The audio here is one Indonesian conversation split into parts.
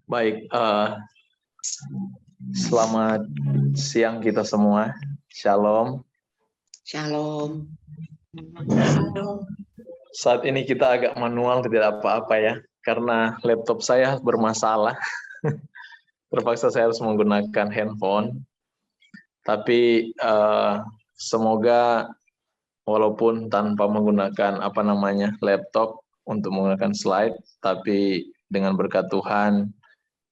Baik, selamat siang kita semua. Shalom. Shalom. Saat ini kita agak manual, tidak apa-apa ya, karena laptop saya bermasalah. Terpaksa saya harus menggunakan handphone. Tapi semoga walaupun tanpa menggunakan laptop untuk menggunakan slide, tapi dengan berkat Tuhan,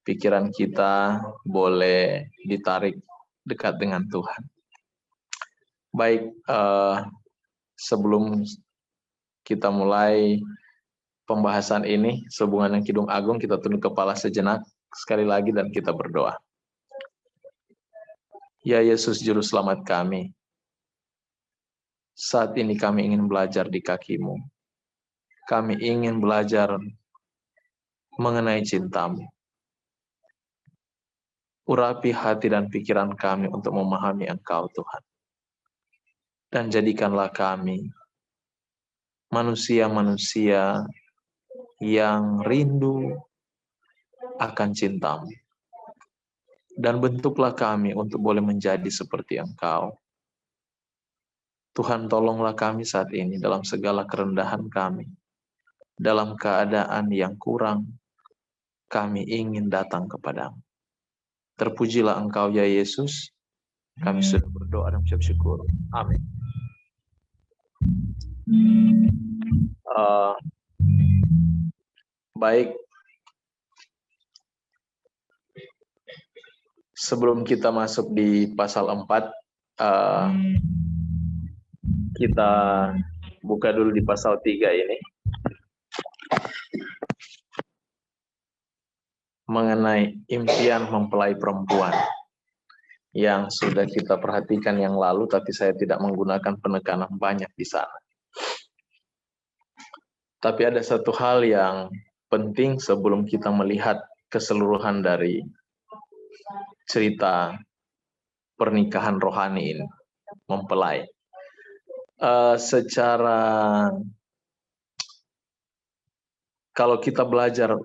pikiran kita boleh ditarik dekat dengan Tuhan. Baik, sebelum kita mulai pembahasan ini, sehubungan dengan Kidung Agung, kita tunduk kepala sejenak sekali lagi dan kita berdoa. Ya Yesus Juru Selamat kami, saat ini kami ingin belajar di kaki-Mu. Kami ingin belajar mengenai cinta-Mu. Urapi hati dan pikiran kami untuk memahami Engkau, Tuhan. Dan jadikanlah kami manusia-manusia yang rindu akan cinta-Mu. Dan bentuklah kami untuk boleh menjadi seperti Engkau. Tuhan, tolonglah kami saat ini dalam segala kerendahan kami. Dalam keadaan yang kurang, kami ingin datang kepadamu. Terpujilah Engkau ya Yesus. Kami sudah berdoa dan mengucap syukur. Amin. Baik. Sebelum kita masuk di pasal 4, kita buka dulu di pasal 3 ini. Mengenai impian mempelai perempuan. Yang sudah kita perhatikan yang lalu, tapi saya tidak menggunakan penekanan banyak di sana. Tapi ada satu hal yang penting sebelum kita melihat keseluruhan dari cerita pernikahan rohani ini, mempelai. Kalau kita belajar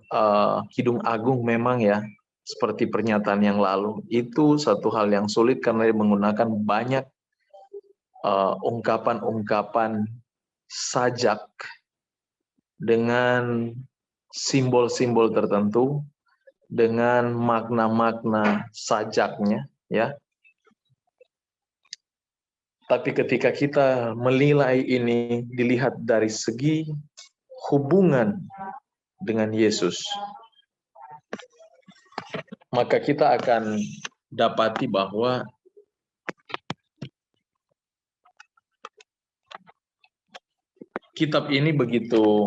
Kidung Agung memang ya, seperti pernyataan yang lalu, itu satu hal yang sulit karena dia menggunakan banyak ungkapan-ungkapan sajak dengan simbol-simbol tertentu, dengan makna-makna sajaknya, ya. Tapi ketika kita menilai ini dilihat dari segi hubungan dengan Yesus, maka kita akan dapati bahwa kitab ini begitu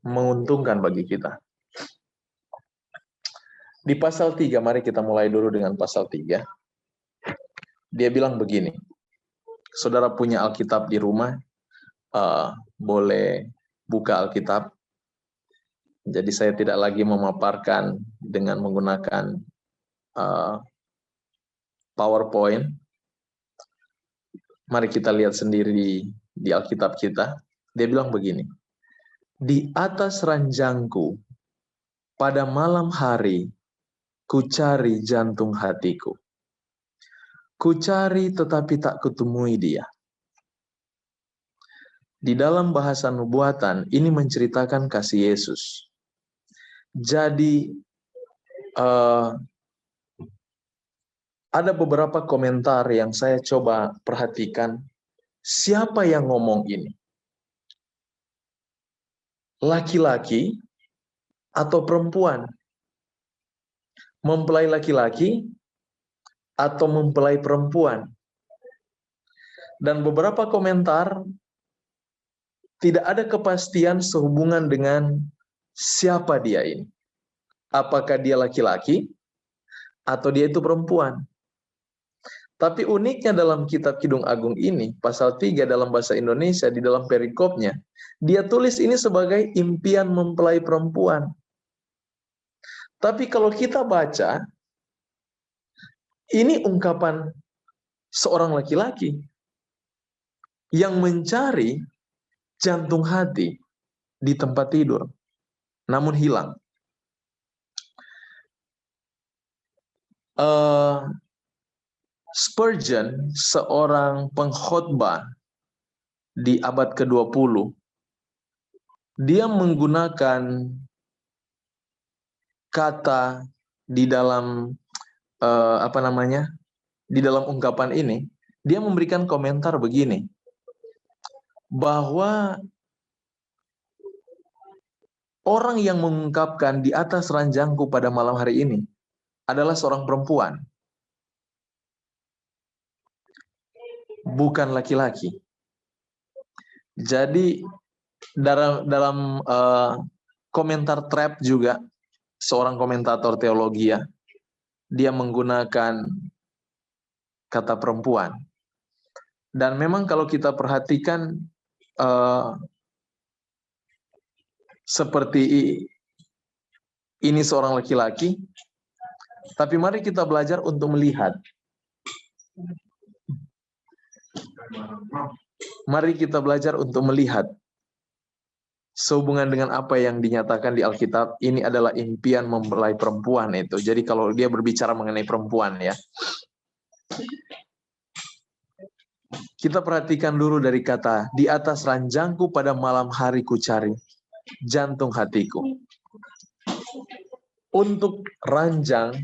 menguntungkan bagi kita. Di pasal 3, mari kita mulai dulu dengan pasal 3. Dia bilang begini, saudara punya Alkitab di rumah, boleh buka Alkitab. Jadi saya tidak lagi memaparkan dengan menggunakan PowerPoint. Mari kita lihat sendiri di Alkitab kita. Dia bilang begini, di atas ranjangku, pada malam hari, ku cari jantung hatiku. Ku cari tetapi tak kutemui dia. Di dalam bahasa nubuatan, ini menceritakan kasih Yesus. Jadi, ada beberapa komentar yang saya coba perhatikan. Siapa yang ngomong ini? Laki-laki atau perempuan? Mempelai laki-laki atau mempelai perempuan? Dan beberapa komentar tidak ada kepastian sehubungan dengan siapa dia ini. Apakah dia laki-laki atau dia itu perempuan? Tapi uniknya dalam kitab Kidung Agung ini, pasal 3 dalam bahasa Indonesia, di dalam perikopnya, dia tulis ini sebagai impian mempelai perempuan. Tapi kalau kita baca, ini ungkapan seorang laki-laki yang mencari jantung hati di tempat tidur, namun hilang. Spurgeon, seorang pengkhotbah di abad ke-20, dia menggunakan kata di dalam di dalam ungkapan ini. Dia memberikan komentar begini, bahwa orang yang mengungkapkan di atas ranjangku pada malam hari ini adalah seorang perempuan, bukan laki-laki. Jadi dalam komentar Trapp juga, seorang komentator teologi, ya, dia menggunakan kata perempuan. Dan memang kalau kita perhatikan seperti ini seorang laki-laki, tapi mari kita belajar untuk melihat. Mari kita belajar untuk melihat sehubungan dengan apa yang dinyatakan di Alkitab. Ini adalah impian mempelai perempuan itu. Jadi kalau dia berbicara mengenai perempuan, ya, kita perhatikan dulu dari kata, di atas ranjangku pada malam hari ku cari jantung hatiku. Untuk ranjang,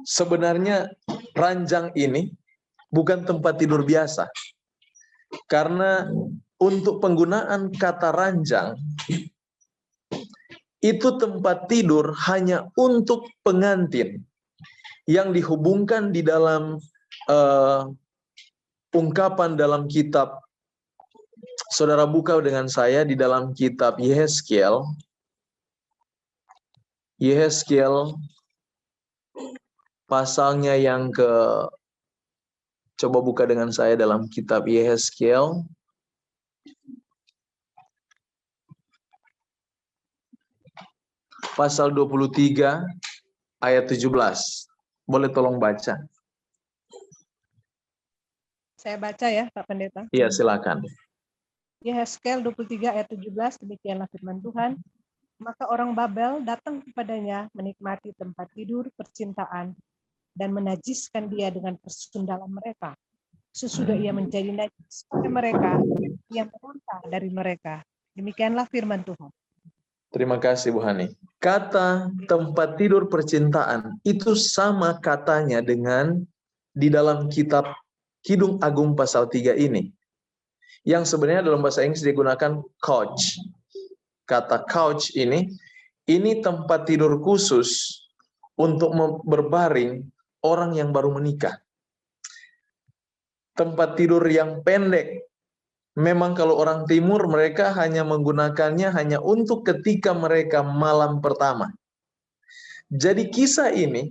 sebenarnya ranjang ini bukan tempat tidur biasa. Karena untuk penggunaan kata ranjang, itu tempat tidur hanya untuk pengantin yang dihubungkan di dalam ungkapan dalam kitab. Saudara buka dengan saya di dalam kitab Yehezkiel. Yehezkiel pasalnya yang coba buka dengan saya dalam kitab Yehezkiel. Pasal 23 ayat 17. Boleh tolong baca? Saya baca ya, Pak Pendeta. Iya, silakan. Yehezkiel 23 ayat 17, demikianlah firman Tuhan. Maka orang Babel datang kepadanya menikmati tempat tidur percintaan dan menajiskan dia dengan persundalan mereka. Sesudah ia menjadi najis oleh mereka, ia meronta dari mereka. Demikianlah firman Tuhan. Terima kasih, Bu Hani. Kata tempat tidur percintaan itu sama katanya dengan di dalam kitab Kidung Agung pasal 3 ini. Yang sebenarnya dalam bahasa Inggris digunakan couch. Kata couch ini tempat tidur khusus untuk berbaring orang yang baru menikah. Tempat tidur yang pendek. Memang kalau orang timur mereka hanya menggunakannya hanya untuk ketika mereka malam pertama. Jadi kisah ini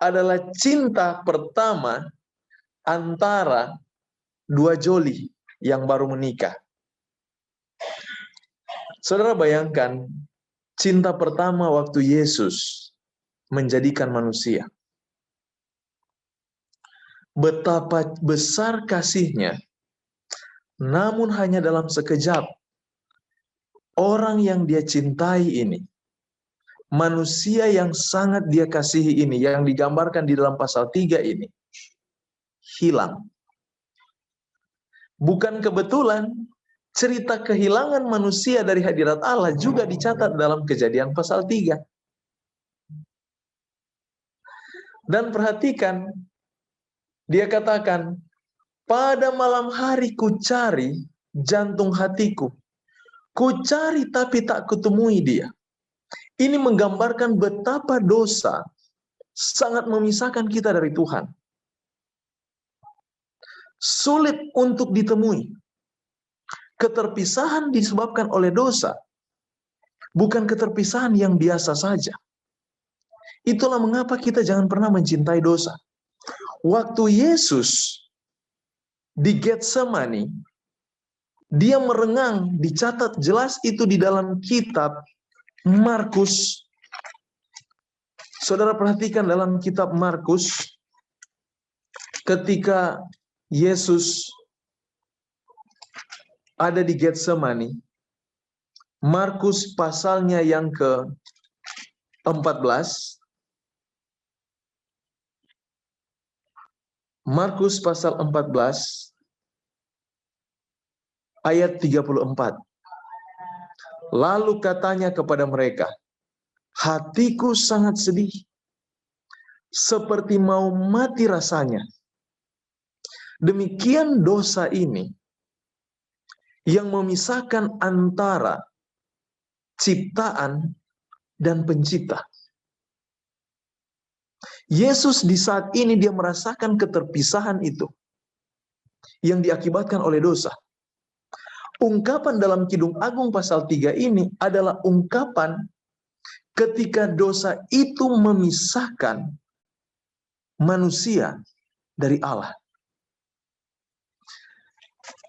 adalah cinta pertama antara dua joli yang baru menikah. Saudara bayangkan, cinta pertama waktu Yesus menjadikan manusia. Betapa besar kasihnya, namun hanya dalam sekejap. Orang yang dia cintai ini, manusia yang sangat dia kasihi ini, yang digambarkan di dalam pasal 3 ini, hilang. Bukan kebetulan, cerita kehilangan manusia dari hadirat Allah juga dicatat dalam Kejadian pasal 3. Dan perhatikan, dia katakan, pada malam hari ku cari jantung hatiku. Ku cari tapi tak kutemui dia. Ini menggambarkan betapa dosa sangat memisahkan kita dari Tuhan. Sulit untuk ditemui. Keterpisahan disebabkan oleh dosa. Bukan keterpisahan yang biasa saja. Itulah mengapa kita jangan pernah mencintai dosa. Waktu Yesus di Getsemani, dia merengang, dicatat jelas itu di dalam kitab Markus. Saudara perhatikan dalam kitab Markus, ketika Yesus ada di Getsemani, Markus pasalnya yang ke-14, Markus pasal 14 ayat 34. Lalu katanya kepada mereka, hatiku sangat sedih, seperti mau mati rasanya. Demikian dosa ini yang memisahkan antara ciptaan dan pencipta. Yesus di saat ini dia merasakan keterpisahan itu yang diakibatkan oleh dosa. Ungkapan dalam Kidung Agung pasal 3 ini adalah ungkapan ketika dosa itu memisahkan manusia dari Allah.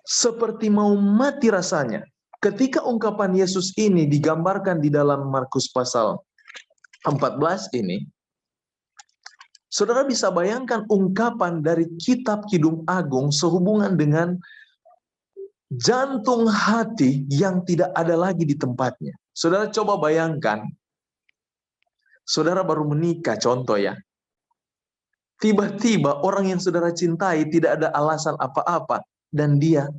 Seperti mau mati rasanya. Ketika ungkapan Yesus ini digambarkan di dalam Markus pasal 14 ini, saudara bisa bayangkan ungkapan dari kitab Kidung Agung sehubungan dengan jantung hati yang tidak ada lagi di tempatnya. Saudara coba bayangkan, saudara baru menikah, contoh ya. Tiba-tiba orang yang saudara cintai tidak ada alasan apa-apa dan dia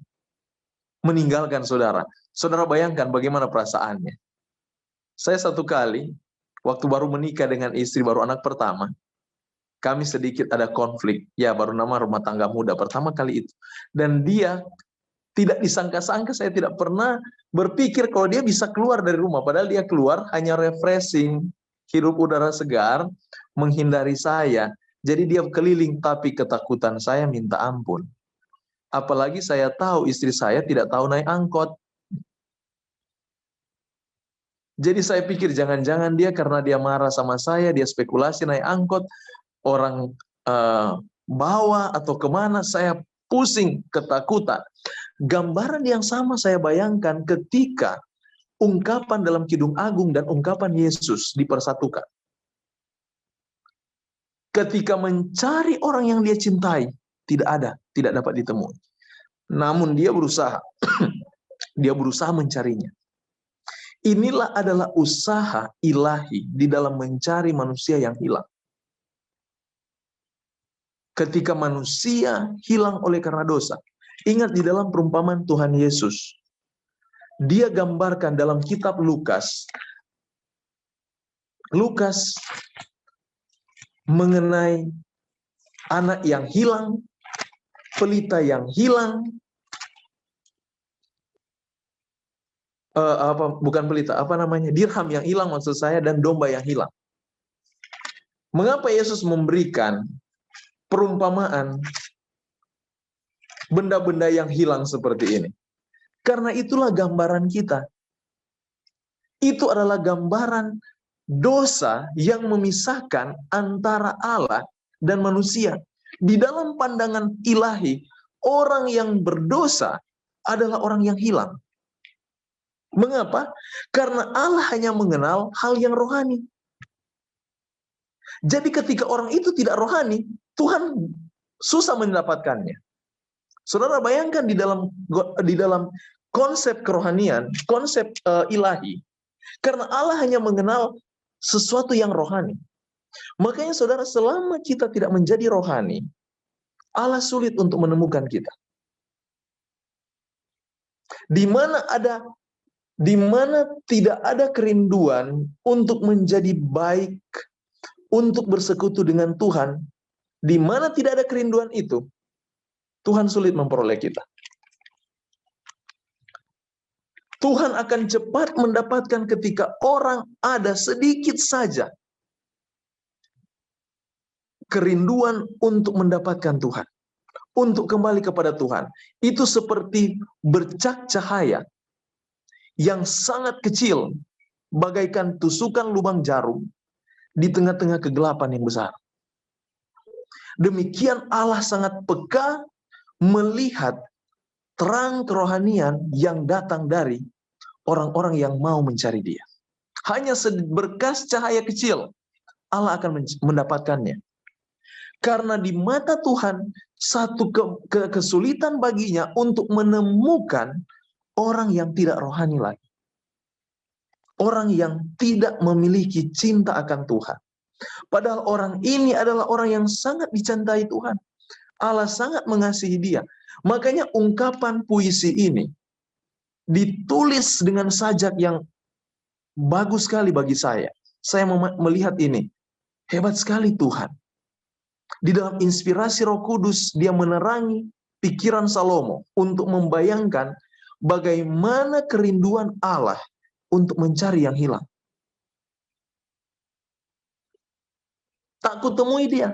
meninggalkan saudara. Saudara bayangkan bagaimana perasaannya. Saya satu kali, waktu baru menikah dengan istri, baru anak pertama, kami sedikit ada konflik. Ya, baru nama rumah tangga muda pertama kali itu. Dan dia tidak disangka-sangka, saya tidak pernah berpikir kalau dia bisa keluar dari rumah. Padahal dia keluar hanya refreshing, hirup udara segar, menghindari saya. Jadi dia keliling, tapi ketakutan saya minta ampun. Apalagi saya tahu istri saya tidak tahu naik angkot. Jadi saya pikir jangan-jangan dia karena dia marah sama saya, dia spekulasi naik angkot, orang bawa atau kemana, saya pusing, ketakutan. Gambaran yang sama saya bayangkan ketika ungkapan dalam Kidung Agung dan ungkapan Yesus dipersatukan. Ketika mencari orang yang dia cintai, tidak ada, tidak dapat ditemui. Namun dia berusaha, dia berusaha mencarinya. Inilah adalah usaha ilahi di dalam mencari manusia yang hilang. Ketika manusia hilang oleh karena dosa, ingat di dalam perumpamaan Tuhan Yesus, dia gambarkan dalam kitab Lukas mengenai anak yang hilang, pelita yang hilang, dirham yang hilang maksud saya, dan domba yang hilang. Mengapa Yesus memberikan perumpamaan benda-benda yang hilang seperti ini? Karena itulah gambaran kita. Itu adalah gambaran dosa yang memisahkan antara Allah dan manusia. Di dalam pandangan ilahi, orang yang berdosa adalah orang yang hilang. Mengapa? Karena Allah hanya mengenal hal yang rohani. Jadi ketika orang itu tidak rohani, Tuhan susah mendapatkannya. Saudara bayangkan di dalam konsep kerohanian, konsep ilahi, karena Allah hanya mengenal sesuatu yang rohani. Makanya saudara, selama kita tidak menjadi rohani, Allah sulit untuk menemukan kita. Di mana tidak ada kerinduan untuk menjadi baik, untuk bersekutu dengan Tuhan, di mana tidak ada kerinduan itu, Tuhan sulit memperoleh kita. Tuhan akan cepat mendapatkan ketika orang ada sedikit saja kerinduan untuk mendapatkan Tuhan, untuk kembali kepada Tuhan. Itu seperti bercak cahaya yang sangat kecil, bagaikan tusukan lubang jarum di tengah-tengah kegelapan yang besar. Demikian Allah sangat peka melihat terang kerohanian yang datang dari orang-orang yang mau mencari Dia. Hanya seberkas cahaya kecil, Allah akan mendapatkannya. Karena di mata Tuhan, satu kesulitan baginya untuk menemukan orang yang tidak rohani lagi. Orang yang tidak memiliki cinta akan Tuhan. Padahal orang ini adalah orang yang sangat dicintai Tuhan. Allah sangat mengasihi dia. Makanya ungkapan puisi ini ditulis dengan sajak yang bagus sekali bagi saya. Saya melihat ini. Hebat sekali Tuhan. Di dalam inspirasi Roh Kudus, dia menerangi pikiran Salomo untuk membayangkan bagaimana kerinduan Allah untuk mencari yang hilang. Tak kutemui dia.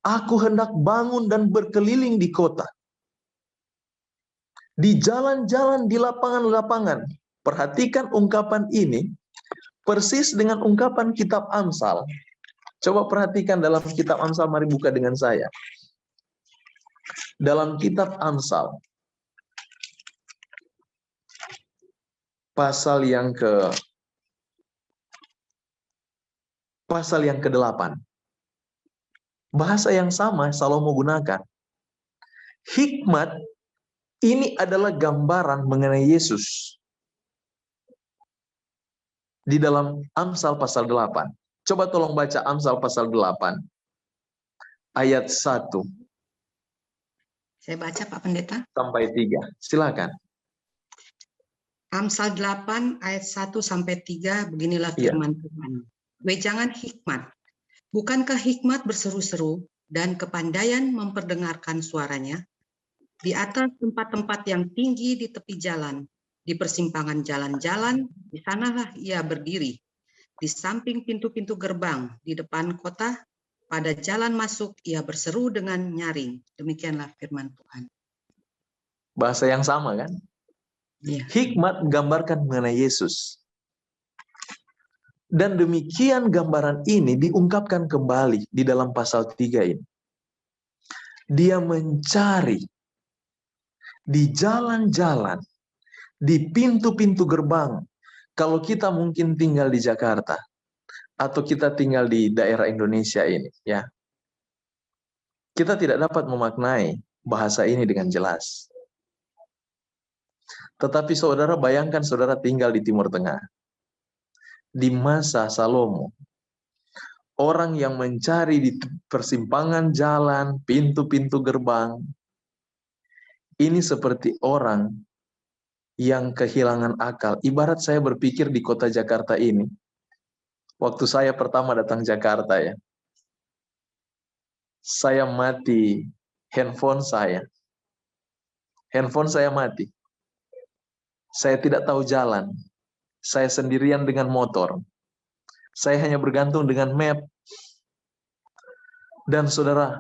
Aku hendak bangun dan berkeliling di kota. Di jalan-jalan, di lapangan-lapangan. Perhatikan ungkapan ini persis dengan ungkapan kitab Amsal. Coba perhatikan dalam kitab Amsal, mari buka dengan saya. Dalam kitab Amsal, pasal yang ke-8. Bahasa yang sama Salomo gunakan. Hikmat ini adalah gambaran mengenai Yesus. Di dalam Amsal pasal 8. Coba tolong baca Amsal pasal 8. Ayat 1. Saya baca Pak Pendeta. Sampai 3. Silakan. Amsal 8 ayat 1 sampai 3, beginilah firman Tuhan. Wejangan hikmat. Bukankah hikmat berseru-seru dan kepandaian memperdengarkan suaranya? Di atas tempat-tempat yang tinggi di tepi jalan, di persimpangan jalan-jalan, di sanalah ia berdiri. Di samping pintu-pintu gerbang, di depan kota, pada jalan masuk ia berseru dengan nyaring. Demikianlah firman Tuhan. Bahasa yang sama kan? Ya. Hikmat menggambarkan mengenai Yesus. Dan demikian gambaran ini diungkapkan kembali di dalam pasal 3 ini. Dia mencari di jalan-jalan, di pintu-pintu gerbang. Kalau kita mungkin tinggal di Jakarta, atau kita tinggal di daerah Indonesia ini, ya, kita tidak dapat memaknai bahasa ini dengan jelas. Tetapi saudara bayangkan saudara tinggal di Timur Tengah. Di masa Salomo, orang yang mencari di persimpangan jalan, pintu-pintu gerbang, ini seperti orang yang kehilangan akal. Ibarat saya berpikir di kota Jakarta ini, waktu saya pertama datang Jakarta ya, saya mati handphone saya. Handphone saya mati. Saya tidak tahu jalan. Saya sendirian dengan motor. Saya hanya bergantung dengan map. Dan saudara,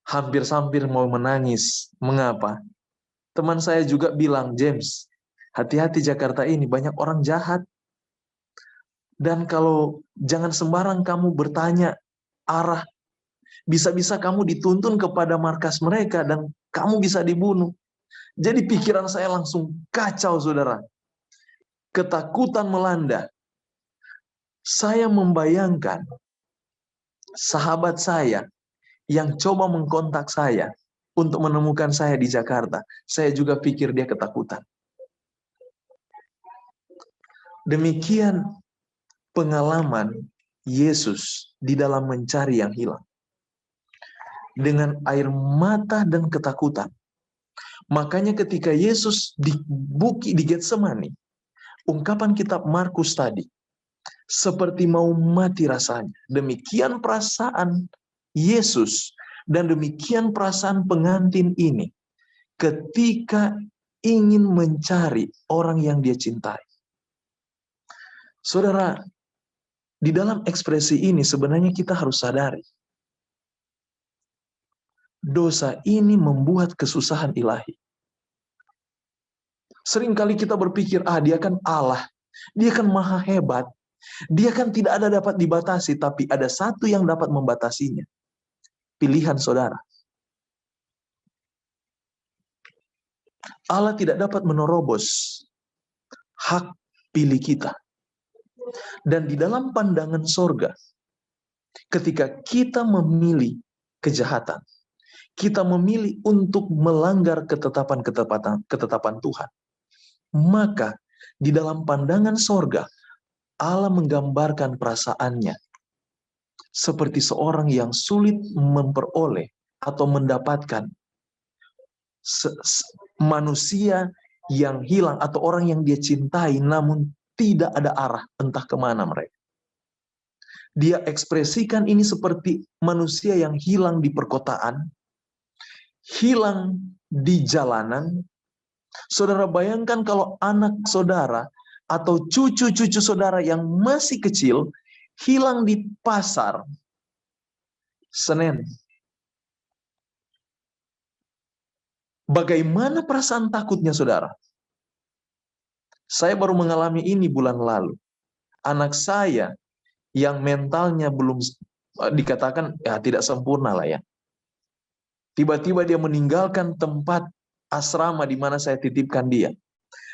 hampir-hampir mau menangis. Mengapa? Teman saya juga bilang, James, hati-hati Jakarta ini banyak orang jahat. Dan kalau jangan sembarang kamu bertanya arah, bisa-bisa kamu dituntun kepada markas mereka dan kamu bisa dibunuh. Jadi pikiran saya langsung kacau, saudara. Ketakutan melanda. Saya membayangkan sahabat saya yang coba mengkontak saya untuk menemukan saya di Jakarta. Saya juga pikir dia ketakutan. Demikian pengalaman Yesus di dalam mencari yang hilang. Dengan air mata dan ketakutan. Makanya ketika Yesus di Getsemani, ungkapan kitab Markus tadi, seperti mau mati rasanya. Demikian perasaan Yesus dan demikian perasaan pengantin ini ketika ingin mencari orang yang dia cintai. Saudara, di dalam ekspresi ini sebenarnya kita harus sadari. Dosa ini membuat kesusahan ilahi. Seringkali kita berpikir, dia kan Allah, dia kan maha hebat, dia kan tidak ada dapat dibatasi, tapi ada satu yang dapat membatasinya. Pilihan saudara. Allah tidak dapat menerobos hak pilih kita. Dan di dalam pandangan sorga, ketika kita memilih kejahatan, kita memilih untuk melanggar ketetapan Tuhan, maka di dalam pandangan sorga, Allah menggambarkan perasaannya seperti seorang yang sulit memperoleh atau mendapatkan manusia yang hilang atau orang yang dia cintai namun tidak ada arah entah kemana mereka. Dia ekspresikan ini seperti manusia yang hilang di perkotaan, hilang di jalanan. Saudara bayangkan kalau anak saudara atau cucu-cucu saudara yang masih kecil hilang di pasar Senen. Bagaimana perasaan takutnya saudara? Saya baru mengalami ini bulan lalu. Anak saya yang mentalnya belum dikatakan ya tidak sempurna lah ya. Tiba-tiba dia meninggalkan tempat asrama di mana saya titipkan dia.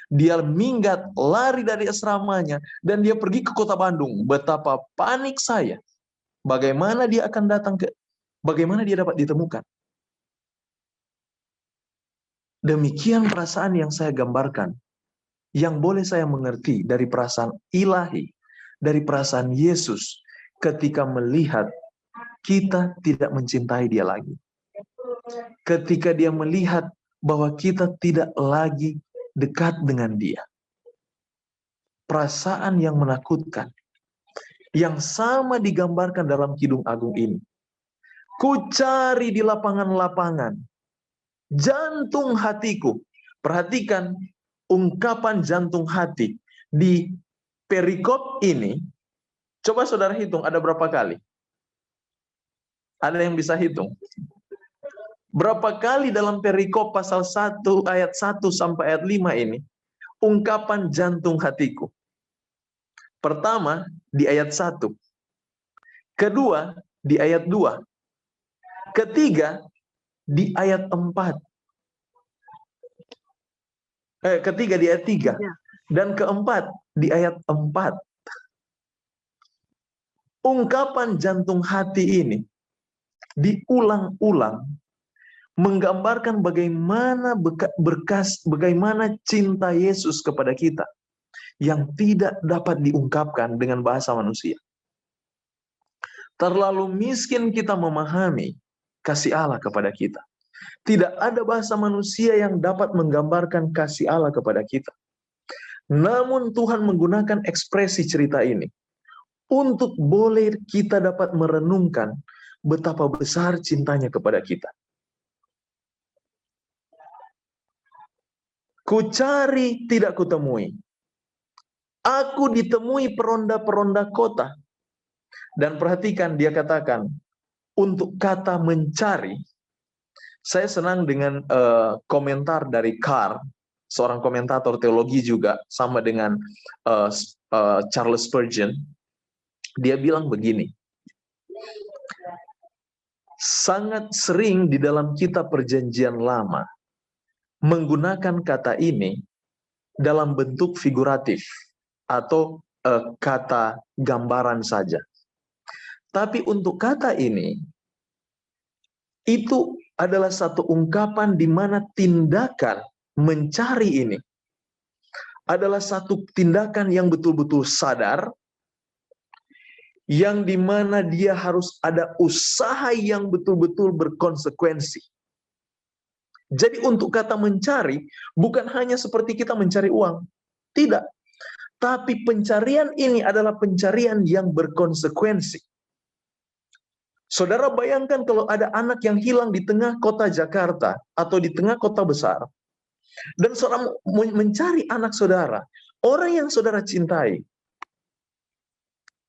Dia minggat, lari dari asramanya, dan dia pergi ke kota Bandung. Betapa panik saya. Bagaimana dia akan datang bagaimana dia dapat ditemukan? Demikian perasaan yang saya gambarkan, yang boleh saya mengerti dari perasaan ilahi, dari perasaan Yesus ketika melihat kita tidak mencintai dia lagi. Ketika dia melihat bahwa kita tidak lagi dekat dengan dia. Perasaan yang menakutkan, yang sama digambarkan dalam Kidung Agung ini. Ku cari di lapangan-lapangan, jantung hatiku. Perhatikan ungkapan jantung hati di perikop ini. Coba saudara hitung ada berapa kali? Ada yang bisa hitung? Berapa kali dalam perikop pasal 1 ayat 1 sampai ayat 5 ini ungkapan jantung hatiku? Pertama di ayat 1. Kedua di ayat 2. Ketiga di ayat 4. Ketiga di ayat 3. Dan keempat di ayat 4. Ungkapan jantung hati ini diulang-ulang menggambarkan bagaimana bagaimana cinta Yesus kepada kita yang tidak dapat diungkapkan dengan bahasa manusia. Terlalu miskin kita memahami kasih Allah kepada kita. Tidak ada bahasa manusia yang dapat menggambarkan kasih Allah kepada kita. Namun Tuhan menggunakan ekspresi cerita ini untuk boleh kita dapat merenungkan betapa besar cintanya kepada kita. Ku cari tidak kutemui. Aku ditemui peronda-peronda kota. Dan perhatikan dia katakan, untuk kata mencari, saya senang dengan komentar dari Carr, seorang komentator teologi juga, sama dengan Charles Spurgeon. Dia bilang begini, sangat sering di dalam kitab Perjanjian Lama, menggunakan kata ini dalam bentuk figuratif atau kata gambaran saja. Tapi untuk kata ini, itu adalah satu ungkapan di mana tindakan mencari ini adalah satu tindakan yang betul-betul sadar, yang di mana dia harus ada usaha yang betul-betul berkonsekuensi. Jadi untuk kata mencari, bukan hanya seperti kita mencari uang. Tidak. Tapi pencarian ini adalah pencarian yang berkonsekuensi. Saudara bayangkan kalau ada anak yang hilang di tengah kota Jakarta atau di tengah kota besar, dan saudara mencari anak saudara, orang yang saudara cintai.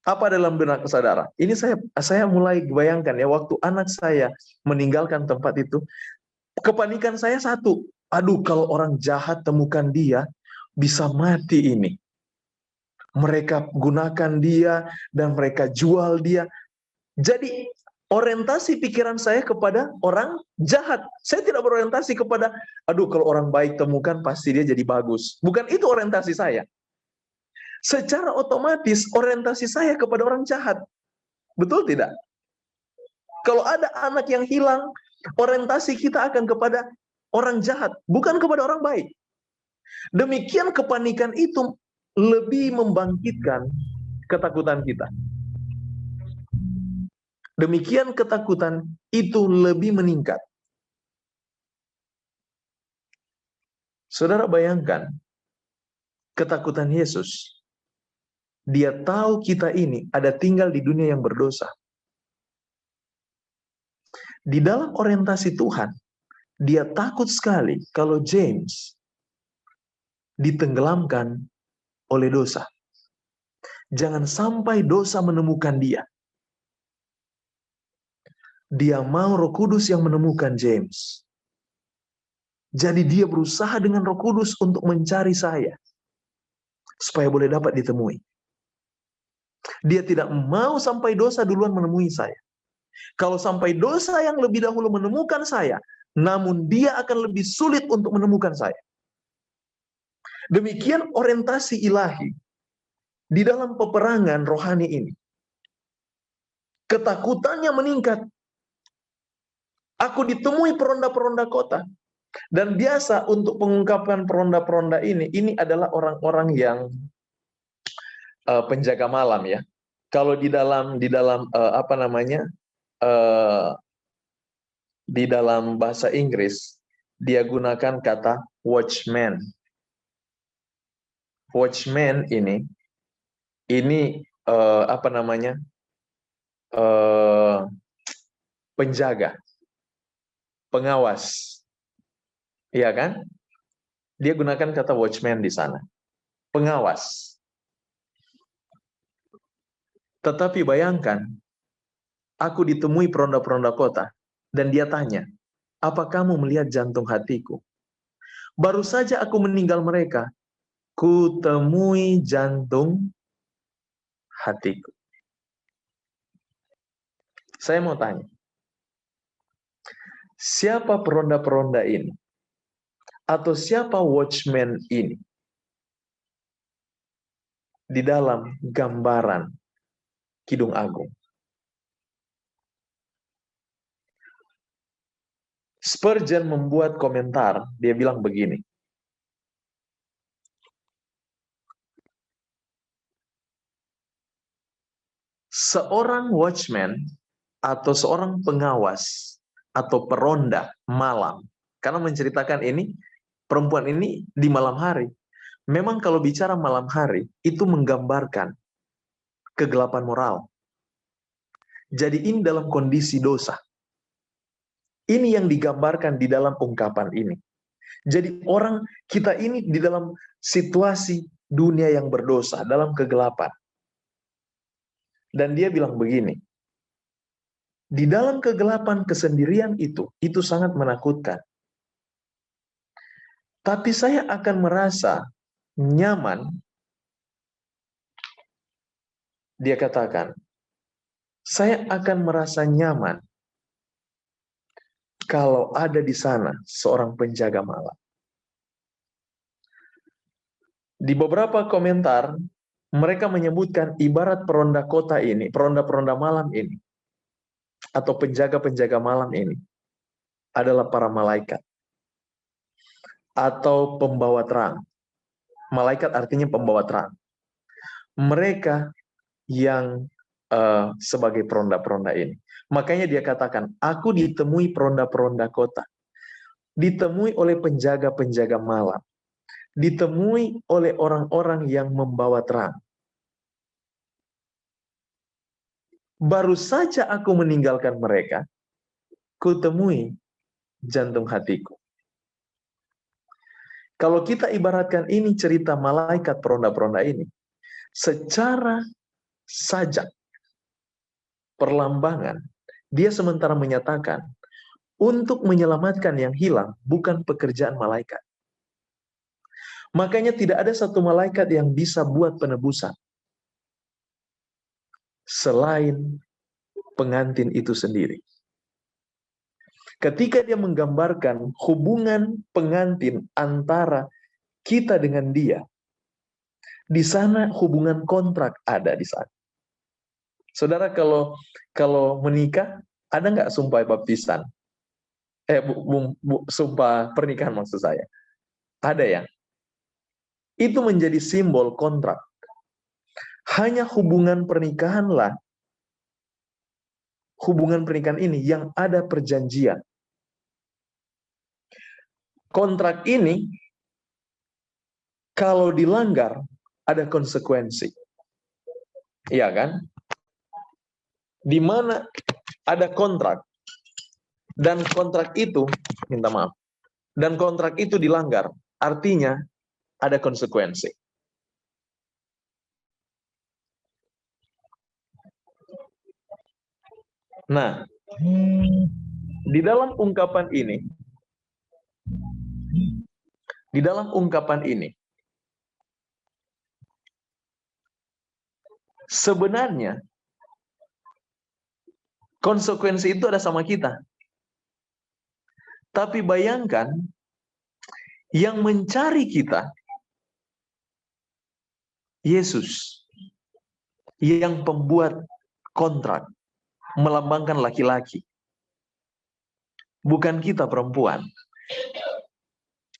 Apa dalam benak saudara? Ini saya mulai bayangkan ya, waktu anak saya meninggalkan tempat itu, kepanikan saya satu, aduh kalau orang jahat temukan dia, bisa mati ini. Mereka gunakan dia dan mereka jual dia. Jadi orientasi pikiran saya kepada orang jahat. Saya tidak berorientasi kepada, aduh kalau orang baik temukan pasti dia jadi bagus. Bukan itu orientasi saya. Secara otomatis orientasi saya kepada orang jahat. Betul tidak? Kalau ada anak yang hilang, orientasi kita akan kepada orang jahat, bukan kepada orang baik. Demikian kepanikan itu lebih membangkitkan ketakutan kita. Demikian ketakutan itu lebih meningkat. Saudara bayangkan, ketakutan Yesus. Dia tahu kita ini ada tinggal di dunia yang berdosa. Di dalam orientasi Tuhan, dia takut sekali kalau James ditenggelamkan oleh dosa. Jangan sampai dosa menemukan dia. Dia mau Roh Kudus yang menemukan James. Jadi dia berusaha dengan Roh Kudus untuk mencari saya, supaya boleh dapat ditemui. Dia tidak mau sampai dosa duluan menemui saya. Kalau sampai dosa yang lebih dahulu menemukan saya, namun dia akan lebih sulit untuk menemukan saya. Demikian orientasi ilahi di dalam peperangan rohani ini. Ketakutannya meningkat. Aku ditemui peronda-peronda kota. Dan biasa untuk pengungkapan peronda-peronda ini adalah orang-orang yang penjaga malam ya. Kalau di dalam di dalam bahasa Inggris dia gunakan kata watchman. Watchman ini penjaga, pengawas, iya kan? Dia gunakan kata watchman di sana, pengawas. Tetapi bayangkan, aku ditemui peronda-peronda kota, dan dia tanya, apa kamu melihat jantung hatiku? Baru saja aku meninggal mereka, ku temui jantung hatiku. Saya mau tanya, siapa peronda-peronda ini? Atau siapa watchman ini? Di dalam gambaran Kidung Agung. Spurgeon membuat komentar, dia bilang begini. Seorang watchman atau seorang pengawas atau peronda malam, karena menceritakan ini, perempuan ini di malam hari. Memang kalau bicara malam hari, itu menggambarkan kegelapan moral. Jadi ini dalam kondisi dosa. Ini yang digambarkan di dalam ungkapan ini. Jadi orang kita ini di dalam situasi dunia yang berdosa, dalam kegelapan. Dan dia bilang begini, di dalam kegelapan kesendirian itu sangat menakutkan. Tapi saya akan merasa nyaman, dia katakan, saya akan merasa nyaman kalau ada di sana seorang penjaga malam. Di beberapa komentar, mereka menyebutkan ibarat peronda kota ini, peronda-peronda malam ini, atau penjaga-penjaga malam ini, adalah para malaikat. Atau pembawa terang. Malaikat artinya pembawa terang. Mereka yang sebagai peronda-peronda ini. Makanya dia katakan, aku ditemui peronda-peronda kota. Ditemui oleh penjaga-penjaga malam. Ditemui oleh orang-orang yang membawa terang. Baru saja aku meninggalkan mereka, kutemui jantung hatiku. Kalau kita ibaratkan ini cerita malaikat peronda-peronda ini, secara sajak, perlambangan, dia sementara menyatakan, untuk menyelamatkan yang hilang bukan pekerjaan malaikat. Makanya tidak ada satu malaikat yang bisa buat penebusan selain pengantin itu sendiri. Ketika dia menggambarkan hubungan pengantin antara kita dengan dia, di sana hubungan kontrak ada di sana. Saudara kalau menikah, ada nggak sumpah baptisan? Sumpah pernikahan maksud saya. Ada ya? Itu menjadi simbol kontrak. Hanya hubungan pernikahanlah hubungan pernikahan ini yang ada perjanjian. Kontrak ini kalau dilanggar ada konsekuensi. Iya kan? Di mana ada kontrak dan kontrak itu, minta maaf, dan kontrak itu dilanggar, artinya ada konsekuensi. Nah, di dalam ungkapan ini, sebenarnya konsekuensi itu ada sama kita. Tapi bayangkan, yang mencari kita, Yesus, yang pembuat kontrak, melambangkan laki-laki. Bukan kita perempuan.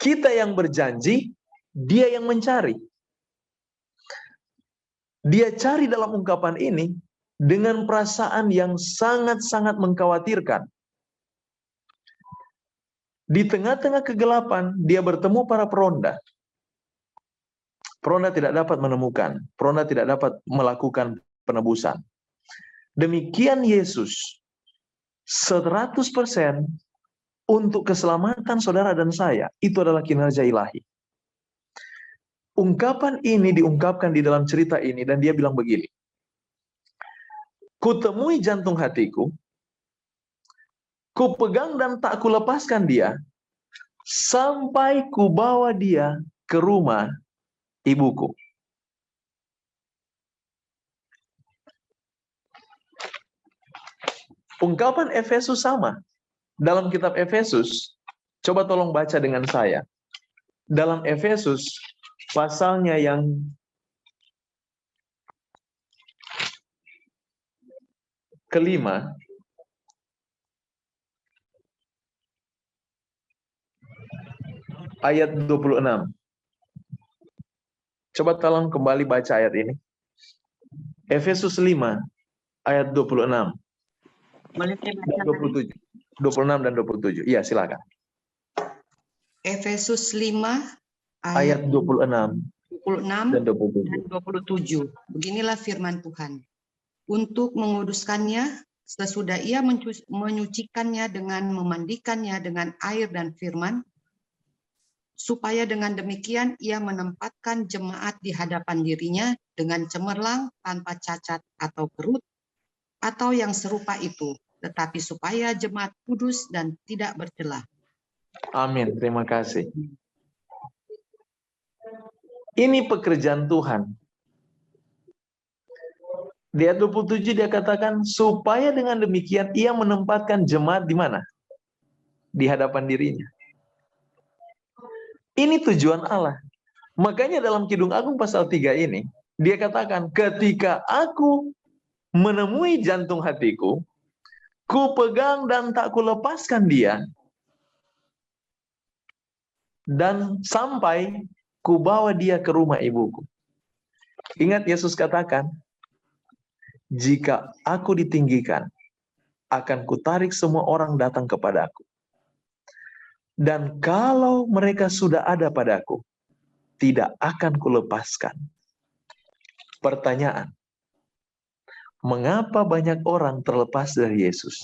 Kita yang berjanji, dia yang mencari. Dia cari dalam ungkapan ini dengan perasaan yang sangat-sangat mengkhawatirkan. Di tengah-tengah kegelapan, dia bertemu para peronda. Peronda tidak dapat menemukan, peronda tidak dapat melakukan penebusan. Demikian Yesus 100% untuk keselamatan saudara dan saya. Itu adalah kinerja ilahi. Ungkapan ini diungkapkan di dalam cerita ini dan dia bilang begini. Kutemui jantung hatiku, kupegang dan tak kulepaskan dia, sampai kubawa dia ke rumah ibuku. Ungkapan Efesus sama. Dalam kitab Efesus, coba tolong baca dengan saya. Dalam Efesus, pasalnya yang kelima, ayat 26. Coba tolong kembali baca ayat ini. Efesus 5, ayat 26. 27. 26 dan 27. Iya, silakan. Efesus 5 ayat 26 dan 27. Beginilah firman Tuhan. Untuk menguduskannya sesudah ia menyucikannya dengan memandikannya dengan air dan firman, supaya dengan demikian ia menempatkan jemaat di hadapan dirinya dengan cemerlang, tanpa cacat atau kerut, atau yang serupa itu, tetapi supaya jemaat kudus dan tidak bercela. Amin, terima kasih. Ini pekerjaan Tuhan. Di ayat 27 dia katakan, supaya dengan demikian ia menempatkan jemaat di mana? Di hadapan dirinya. Ini tujuan Allah. Makanya dalam Kidung Agung pasal 3 ini, dia katakan, ketika aku menemui jantung hatiku, ku pegang dan tak ku lepaskan dia, dan sampai ku bawa dia ke rumah ibuku. Ingat Yesus katakan, jika aku ditinggikan, akan kutarik semua orang datang kepadaku. Dan kalau mereka sudah ada padaku, tidak akan kulepaskan. Pertanyaan, mengapa banyak orang terlepas dari Yesus?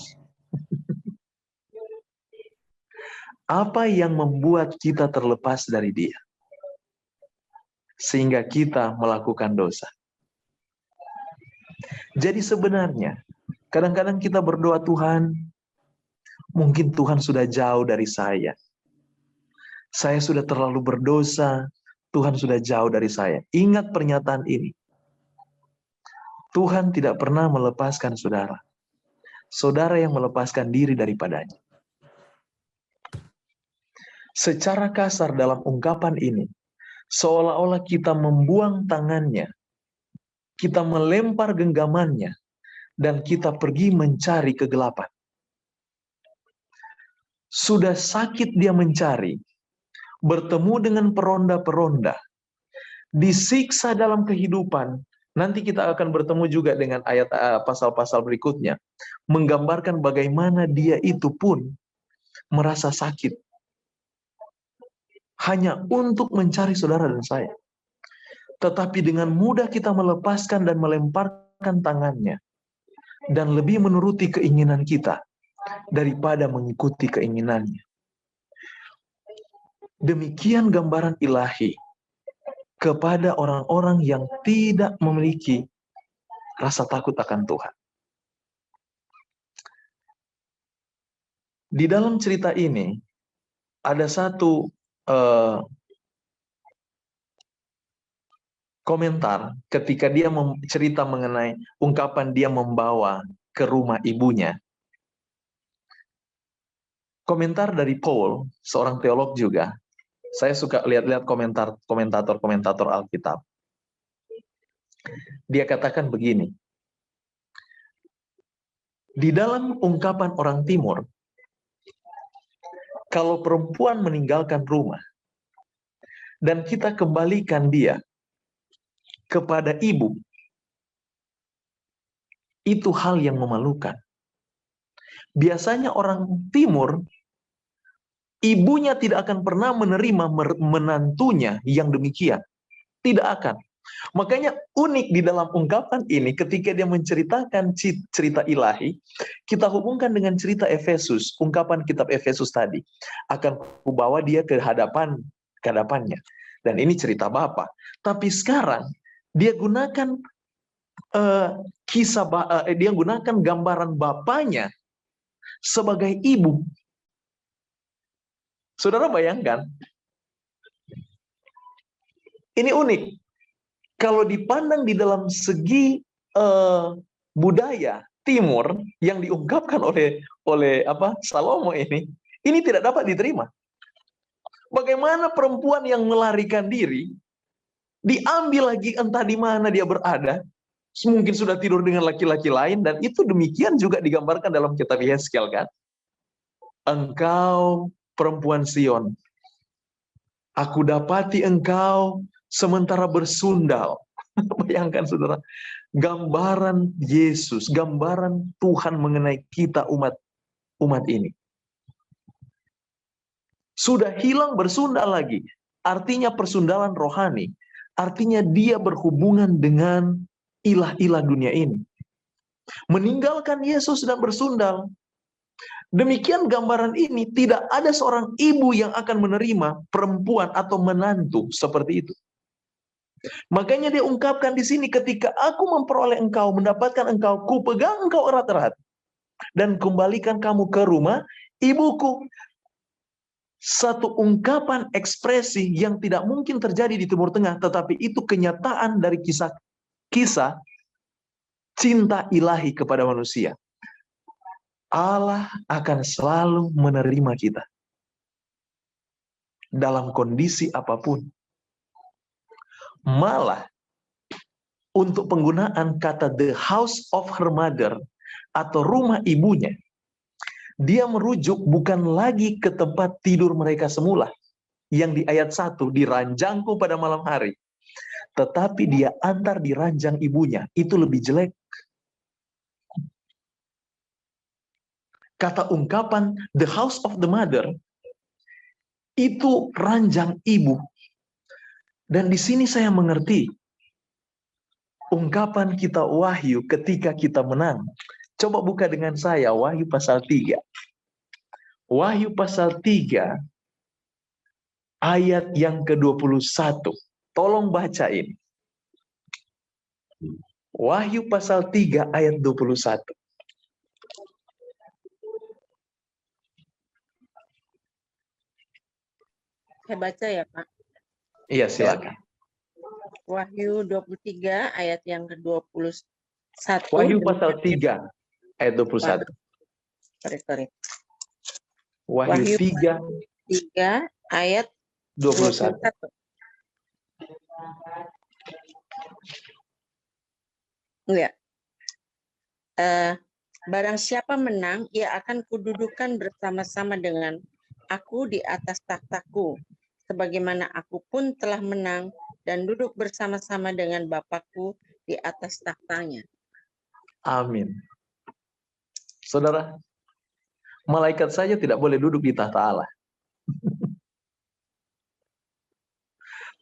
Apa yang membuat kita terlepas dari Dia? Sehingga kita melakukan dosa. Jadi sebenarnya, kadang-kadang kita berdoa, Tuhan, mungkin Tuhan sudah jauh dari saya. Saya sudah terlalu berdosa, Tuhan sudah jauh dari saya. Ingat pernyataan ini. Tuhan tidak pernah melepaskan saudara. Saudara yang melepaskan diri daripadanya. Secara kasar dalam ungkapan ini, seolah-olah kita membuang tangannya, kita melempar genggamannya, dan kita pergi mencari kegelapan. Sudah sakit dia mencari, bertemu dengan peronda-peronda, disiksa dalam kehidupan, Nanti kita akan bertemu juga dengan ayat pasal-pasal berikutnya, menggambarkan bagaimana dia itu pun merasa sakit hanya untuk mencari saudara dan saya. Tetapi dengan mudah kita melepaskan dan melemparkan tangannya dan lebih menuruti keinginan kita daripada mengikuti keinginannya. Demikian gambaran ilahi kepada orang-orang yang tidak memiliki rasa takut akan Tuhan. Di dalam cerita ini ada satu komentar ketika dia cerita mengenai ungkapan dia membawa ke rumah ibunya. Komentar dari Paul, seorang teolog juga. Saya suka lihat-lihat komentator Alkitab. Dia katakan begini. Di dalam ungkapan orang Timur, kalau perempuan meninggalkan rumah dan kita kembalikan dia kepada ibu, itu hal yang memalukan. Biasanya orang Timur, ibunya tidak akan pernah menerima menantunya yang demikian. Tidak akan. Makanya unik di dalam ungkapan ini ketika dia menceritakan cerita ilahi, kita hubungkan dengan cerita Efesus, ungkapan kitab Efesus tadi. Akan kubawa dia ke hadapannya. Dan ini cerita Bapa. Tapi sekarang dia gunakan dia gunakan gambaran bapaknya sebagai ibu. Saudara bayangkan, ini unik. Kalau dipandang di dalam segi budaya Timur yang diungkapkan oleh Salomo ini tidak dapat diterima. Bagaimana perempuan yang melarikan diri diambil lagi entah di mana dia berada, mungkin sudah tidur dengan laki-laki lain, dan itu demikian juga digambarkan dalam kitab Yeskel, kan? Engkau perempuan Sion, aku dapati engkau sementara bersundal. Bayangkan saudara, gambaran Yesus, gambaran Tuhan mengenai kita umat ini. Sudah hilang bersundal lagi. Artinya persundalan rohani. Artinya dia berhubungan dengan ilah-ilah dunia ini. Meninggalkan Yesus dan bersundal. Demikian gambaran ini, tidak ada seorang ibu yang akan menerima perempuan atau menantu seperti itu. Makanya dia ungkapkan di sini, ketika aku memperoleh engkau, mendapatkan engkau, ku pegang engkau erat-erat dan kembalikan kamu ke rumah ibuku. Satu ungkapan ekspresi yang tidak mungkin terjadi di Timur Tengah, tetapi itu kenyataan dari kisah cinta ilahi kepada manusia. Allah akan selalu menerima kita dalam kondisi apapun. Malah untuk penggunaan kata the house of her mother atau rumah ibunya, dia merujuk bukan lagi ke tempat tidur mereka semula yang di ayat 1, di ranjangku pada malam hari, tetapi dia antar di ranjang ibunya. Itu lebih jelek. Kata ungkapan the house of the mother itu ranjang ibu. Dan di sini saya mengerti ungkapan kita Wahyu ketika kita menang. Coba buka dengan saya Wahyu pasal 3. Wahyu pasal 3 ayat yang ke-21. Tolong baca ini. Wahyu pasal 3 ayat 21. Saya baca ya, Pak. Iya, silakan. Wahyu 23 ayat yang ke-21. Wahyu pasal 3 ayat 21. Sorry. Wahyu 3 ayat 21. Enggak. Barang siapa menang, ia akan kududukan bersama-sama dengan aku di atas takhtaku, sebagaimana aku pun telah menang dan duduk bersama-sama dengan Bapakku di atas tahtanya. Amin. Saudara, malaikat saja tidak boleh duduk di tahta Allah.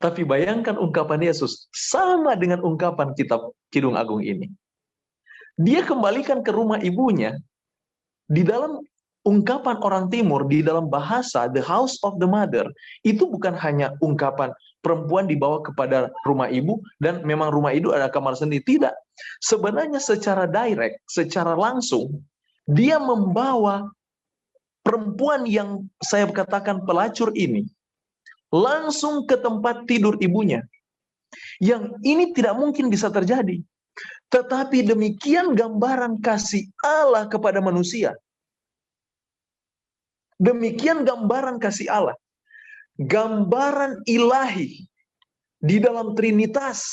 Tapi bayangkan ungkapan Yesus sama dengan ungkapan kitab Kidung Agung ini. Dia kembalikan ke rumah ibunya. Di dalam ungkapan orang timur, di dalam bahasa the house of the mother, itu bukan hanya ungkapan perempuan dibawa kepada rumah ibu dan memang rumah ibu ada kamar sendiri. Tidak. Sebenarnya secara direct, secara langsung, dia membawa perempuan yang saya katakan pelacur ini langsung ke tempat tidur ibunya. Yang ini tidak mungkin bisa terjadi. Tetapi demikian gambaran kasih Allah kepada manusia. Demikian gambaran kasih Allah. Gambaran ilahi di dalam Trinitas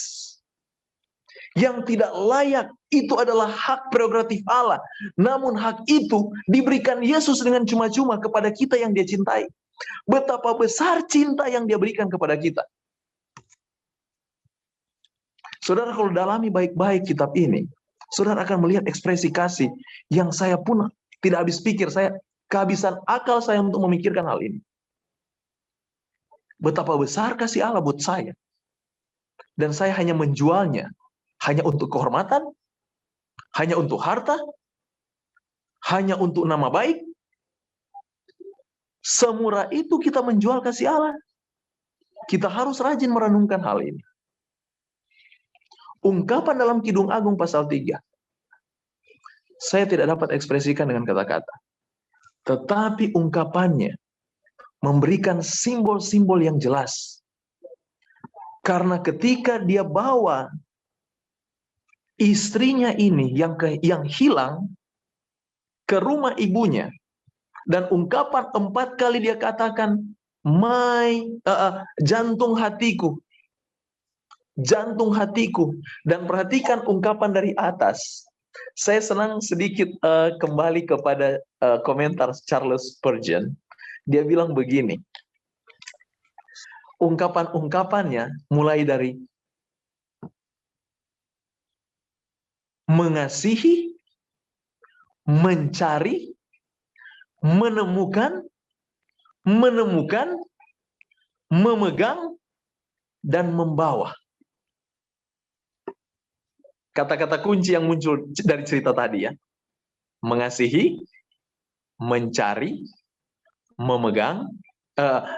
yang tidak layak, itu adalah hak prerogatif Allah. Namun hak itu diberikan Yesus dengan cuma-cuma kepada kita yang Dia cintai. Betapa besar cinta yang Dia berikan kepada kita. Saudara, kalau dalami baik-baik kitab ini, saudara akan melihat ekspresi kasih yang saya pun tidak habis pikir. Saya kehabisan akal saya untuk memikirkan hal ini. Betapa besar kasih Allah buat saya. Dan saya hanya menjualnya hanya untuk kehormatan, hanya untuk harta, hanya untuk nama baik. Semurah itu kita menjual kasih Allah. Kita harus rajin merenungkan hal ini. Ungkapan dalam Kidung Agung pasal 3. Saya tidak dapat ekspresikan dengan kata-kata. Tetapi ungkapannya memberikan simbol-simbol yang jelas. Karena ketika dia bawa istrinya ini yang hilang ke rumah ibunya, dan ungkapan 4 kali dia katakan, jantung hatiku. Jantung hatiku. Dan perhatikan ungkapan dari atas. Saya senang sedikit kembali kepada komentar Charles Spurgeon. Dia bilang begini. Ungkapan-ungkapannya mulai dari mengasihi, mencari, menemukan, memegang, dan membawa. Kata-kata kunci yang muncul dari cerita tadi ya. Mengasihi, mencari, memegang,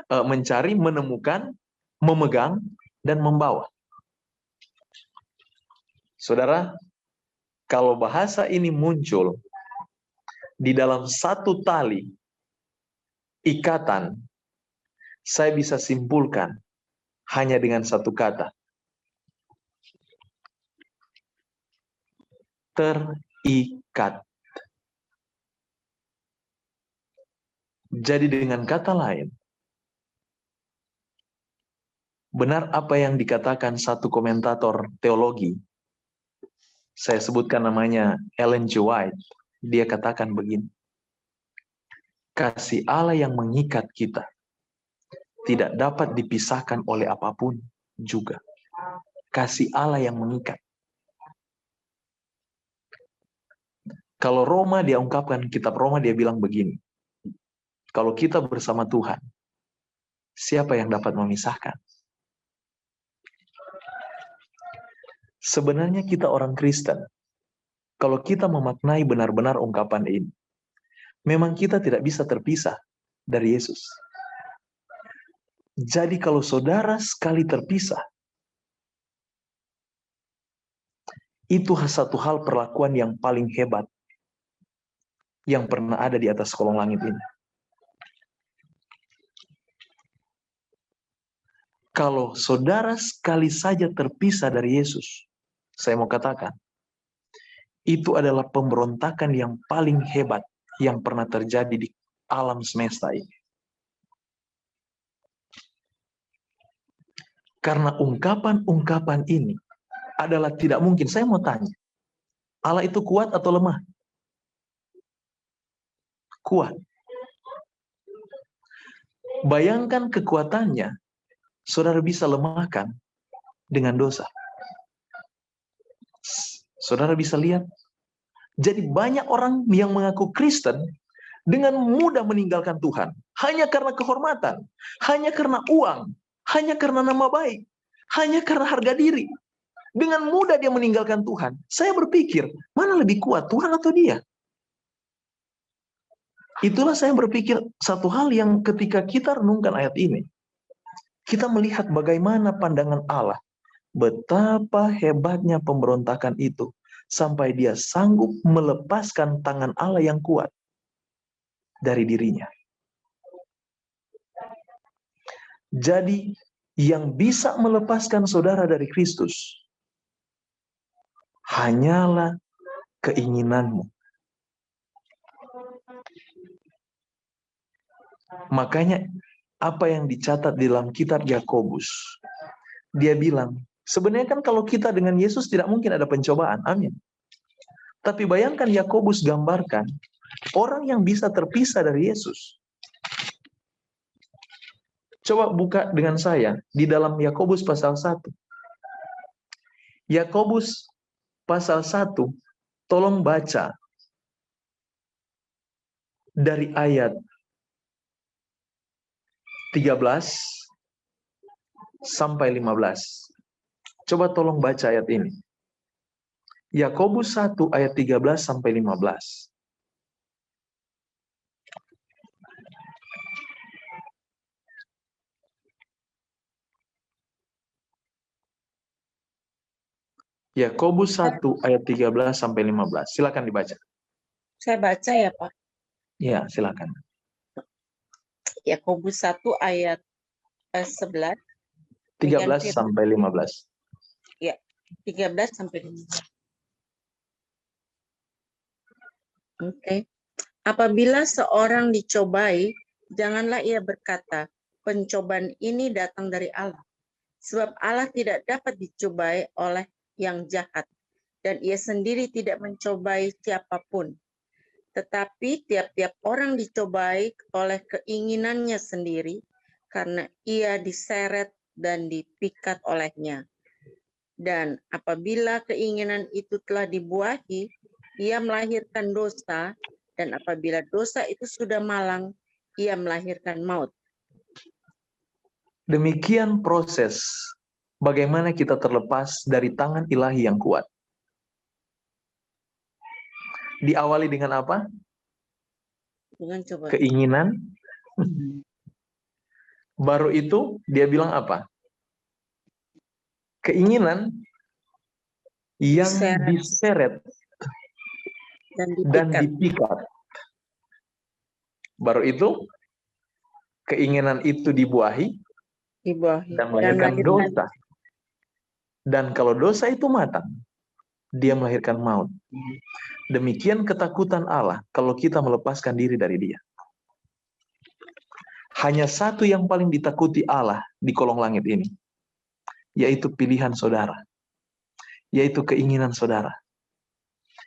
mencari, menemukan, memegang, dan membawa. Saudara, kalau bahasa ini muncul di dalam satu tali ikatan, saya bisa simpulkan hanya dengan satu kata. Terikat. Jadi dengan kata lain, benar apa yang dikatakan satu komentator teologi, saya sebutkan namanya Ellen G. White, dia katakan begini, kasih Allah yang mengikat kita tidak dapat dipisahkan oleh apapun juga. Kasih Allah yang mengikat. Kalau Roma dia ungkapkan, kitab Roma dia bilang begini, kalau kita bersama Tuhan, siapa yang dapat memisahkan? Sebenarnya kita orang Kristen, kalau kita memaknai benar-benar ungkapan ini, memang kita tidak bisa terpisah dari Yesus. Jadi kalau saudara sekali terpisah, itu satu hal perlakuan yang paling hebat yang pernah ada di atas kolong langit ini. Kalau saudara sekali saja terpisah dari Yesus, saya mau katakan, itu adalah pemberontakan yang paling hebat yang pernah terjadi di alam semesta ini. Karena ungkapan-ungkapan ini adalah tidak mungkin. Saya mau tanya, Allah itu kuat atau lemah? Kuat. Bayangkan kekuatannya, saudara bisa lemahkan dengan dosa. Saudara bisa lihat, jadi banyak orang yang mengaku Kristen dengan mudah meninggalkan Tuhan. Hanya karena kehormatan, hanya karena uang, hanya karena nama baik, hanya karena harga diri. Dengan mudah dia meninggalkan Tuhan. Saya berpikir, mana lebih kuat, Tuhan atau dia? Itulah saya berpikir satu hal yang ketika kita renungkan ayat ini, kita melihat bagaimana pandangan Allah. Betapa hebatnya pemberontakan itu. Sampai dia sanggup melepaskan tangan Allah yang kuat dari dirinya. Jadi yang bisa melepaskan saudara dari Kristus hanyalah keinginanmu. Makanya apa yang dicatat di dalam kitab Yakobus, dia bilang, sebenarnya kan kalau kita dengan Yesus tidak mungkin ada pencobaan, amin. Tapi bayangkan Yakobus gambarkan orang yang bisa terpisah dari Yesus. Coba buka dengan saya di dalam Yakobus pasal 1. Yakobus pasal 1, tolong baca dari ayat 13 sampai 15. Coba tolong baca ayat ini. Yakobus 1 ayat 13 sampai 15. Yakobus 1 ayat 13 sampai 15. Silakan dibaca. Saya baca ya, Pak. Ya, silakan. Yakobus 1 ayat 11. 13 sampai 15. Ya, 13 sampai 15. Oke. Apabila seorang dicobai, janganlah ia berkata, pencobaan ini datang dari Allah. Sebab Allah tidak dapat dicobai oleh yang jahat, dan ia sendiri tidak mencobai siapapun. Tetapi tiap-tiap orang dicobai oleh keinginannya sendiri, karena ia diseret dan dipikat olehnya. Dan apabila keinginan itu telah dibuahi, ia melahirkan dosa, dan apabila dosa itu sudah malang, ia melahirkan maut. Demikian proses bagaimana kita terlepas dari tangan ilahi yang kuat. Diawali dengan apa? Dengan coba. Keinginan. Baru itu dia bilang apa? Keinginan yang diseret dan dipikat. Baru itu keinginan itu dibuahi dan melahirkan dosa. Dan kalau dosa itu matang, dia melahirkan maut. Demikian ketakutan Allah kalau kita melepaskan diri dari dia. Hanya satu yang paling ditakuti Allah di kolong langit ini, yaitu pilihan saudara, yaitu keinginan saudara.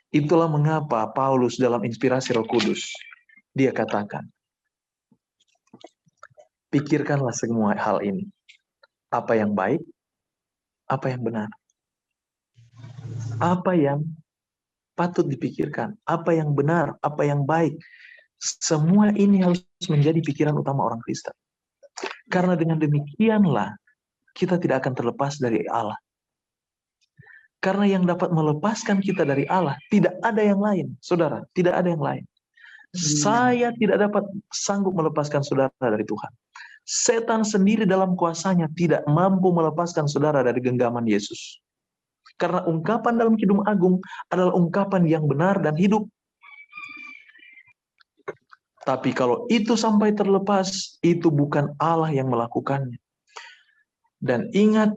Itulah mengapa Paulus dalam inspirasi Roh Kudus, dia katakan, pikirkanlah semua hal ini. Apa yang baik, apa yang benar. Apa yang patut dipikirkan, apa yang benar, apa yang baik. Semua ini harus menjadi pikiran utama orang Kristen. Karena dengan demikianlah kita tidak akan terlepas dari Allah. Karena yang dapat melepaskan kita dari Allah tidak ada yang lain, saudara, tidak ada yang lain. Saya tidak dapat sanggup melepaskan saudara dari Tuhan. Setan sendiri dalam kuasanya tidak mampu melepaskan saudara dari genggaman Yesus. Karena ungkapan dalam Kidung Agung adalah ungkapan yang benar dan hidup. Tapi kalau itu sampai terlepas, itu bukan Allah yang melakukannya. Dan ingat,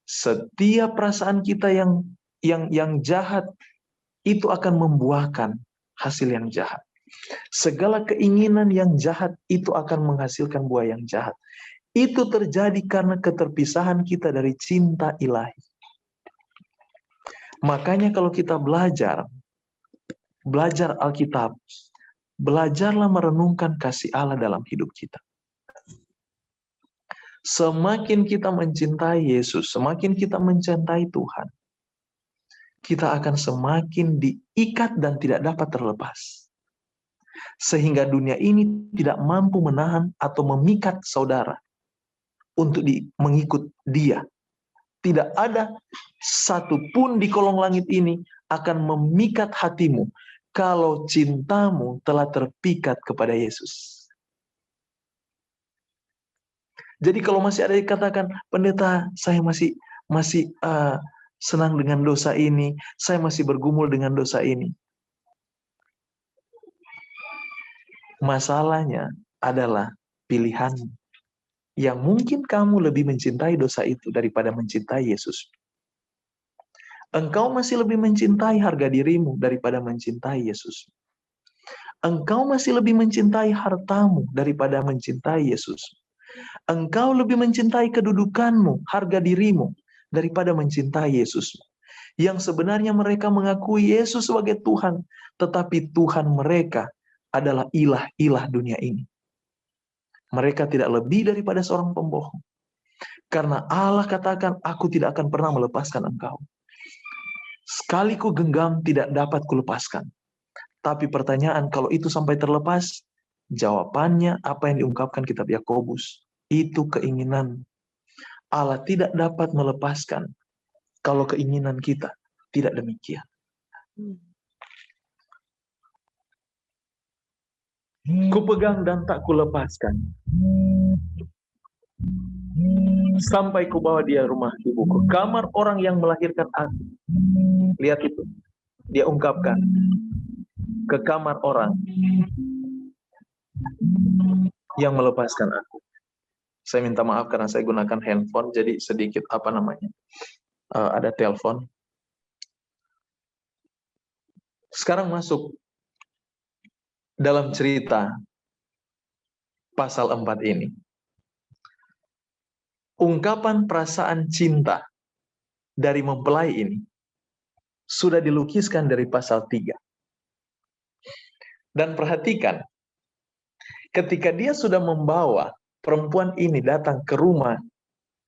setiap perasaan kita yang jahat itu akan membuahkan hasil yang jahat. Segala keinginan yang jahat itu akan menghasilkan buah yang jahat. Itu terjadi karena keterpisahan kita dari cinta ilahi. Makanya kalau kita belajar Alkitab, belajarlah merenungkan kasih Allah dalam hidup kita. Semakin kita mencintai Yesus, semakin kita mencintai Tuhan, kita akan semakin diikat dan tidak dapat terlepas. Sehingga dunia ini tidak mampu menahan atau memikat saudara untuk mengikut dia. Tidak ada satupun di kolong langit ini akan memikat hatimu kalau cintamu telah terpikat kepada Yesus. Jadi kalau masih ada yang katakan, pendeta, saya masih senang dengan dosa ini, saya masih bergumul dengan dosa ini. Masalahnya adalah pilihanmu. Yang mungkin kamu lebih mencintai dosa itu daripada mencintai Yesus. Engkau masih lebih mencintai harga dirimu daripada mencintai Yesus. Engkau masih lebih mencintai hartamu daripada mencintai Yesus. Engkau lebih mencintai kedudukanmu, harga dirimu, daripada mencintai Yesus. Yang sebenarnya mereka mengakui Yesus sebagai Tuhan, tetapi Tuhan mereka adalah ilah-ilah dunia ini. Mereka tidak lebih daripada seorang pembohong. Karena Allah katakan, aku tidak akan pernah melepaskan engkau. Sekali ku genggam, tidak dapat kulepaskan. Tapi pertanyaan, kalau itu sampai terlepas, jawabannya apa yang diungkapkan kitab Yakobus. Itu keinginan. Allah tidak dapat melepaskan kalau keinginan kita tidak demikian. Kupegang dan tak kulepaskan. Sampai kubawa dia rumah ibuku. Kamar orang yang melahirkan aku. Lihat itu. Dia ungkapkan. Ke kamar orang yang melepaskan aku. Saya minta maaf karena saya gunakan handphone, jadi sedikit ada telepon. Sekarang masuk dalam cerita pasal 4 ini. Ungkapan perasaan cinta dari mempelai ini sudah dilukiskan dari pasal 3. Dan perhatikan, ketika dia sudah membawa perempuan ini datang ke rumah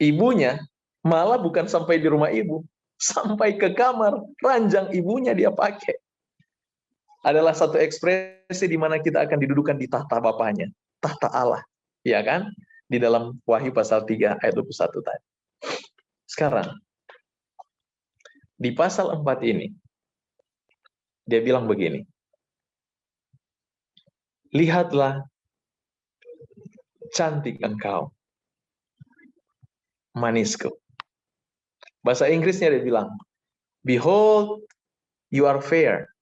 ibunya, malah bukan sampai di rumah ibu, sampai ke kamar ranjang ibunya dia pakai. Adalah satu ekspresi di mana kita akan didudukan di tahta Bapaknya, tahta Allah, ya kan? Di dalam Wahyu pasal 3 ayat 21 tadi. Sekarang, di pasal 4 ini, dia bilang begini, lihatlah cantik engkau, manisku. Bahasa Inggrisnya dia bilang, behold, you are fair,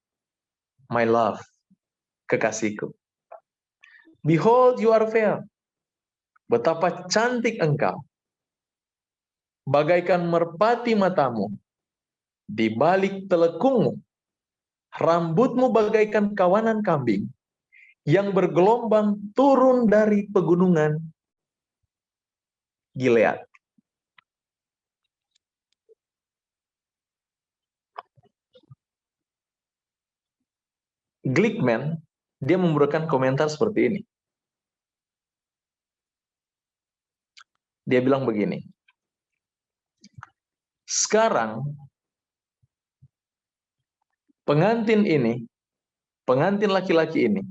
my love, kekasihku. Behold, you are fair. Betapa cantik engkau. Bagaikan merpati matamu, di balik telekungmu, rambutmu bagaikan kawanan kambing, yang bergelombang turun dari pegunungan Gilead. Glickman, dia memberikan komentar seperti ini. Dia bilang begini, sekarang pengantin laki-laki ini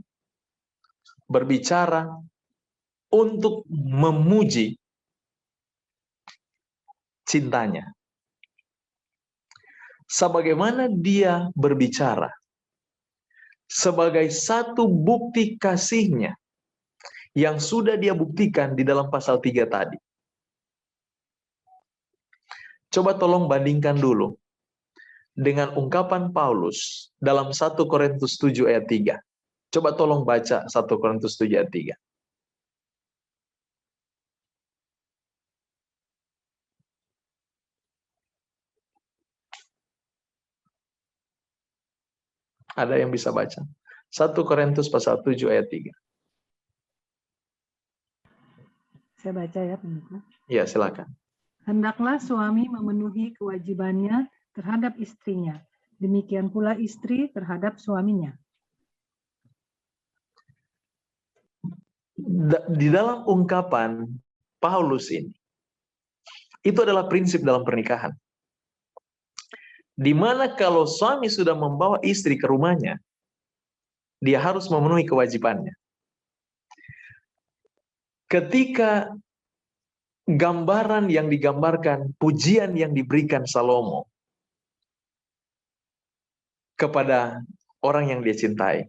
berbicara untuk memuji cintanya. Sebagaimana dia berbicara sebagai satu bukti kasihnya yang sudah dia buktikan di dalam pasal 3 tadi. Coba tolong bandingkan dulu dengan ungkapan Paulus dalam 1 Korintus 7 ayat 3. Coba tolong baca 1 Korintus 7 ayat 3. Ada yang bisa baca? 1 Korintus pasal 7 ayat 3. Saya baca ya, pendeta. Ya, silakan. Hendaklah suami memenuhi kewajibannya terhadap istrinya. Demikian pula istri terhadap suaminya. Di dalam ungkapan Paulus ini, itu adalah prinsip dalam pernikahan. Di mana kalau suami sudah membawa istri ke rumahnya, dia harus memenuhi kewajibannya. Ketika gambaran yang digambarkan, pujian yang diberikan Salomo kepada orang yang dia cintai,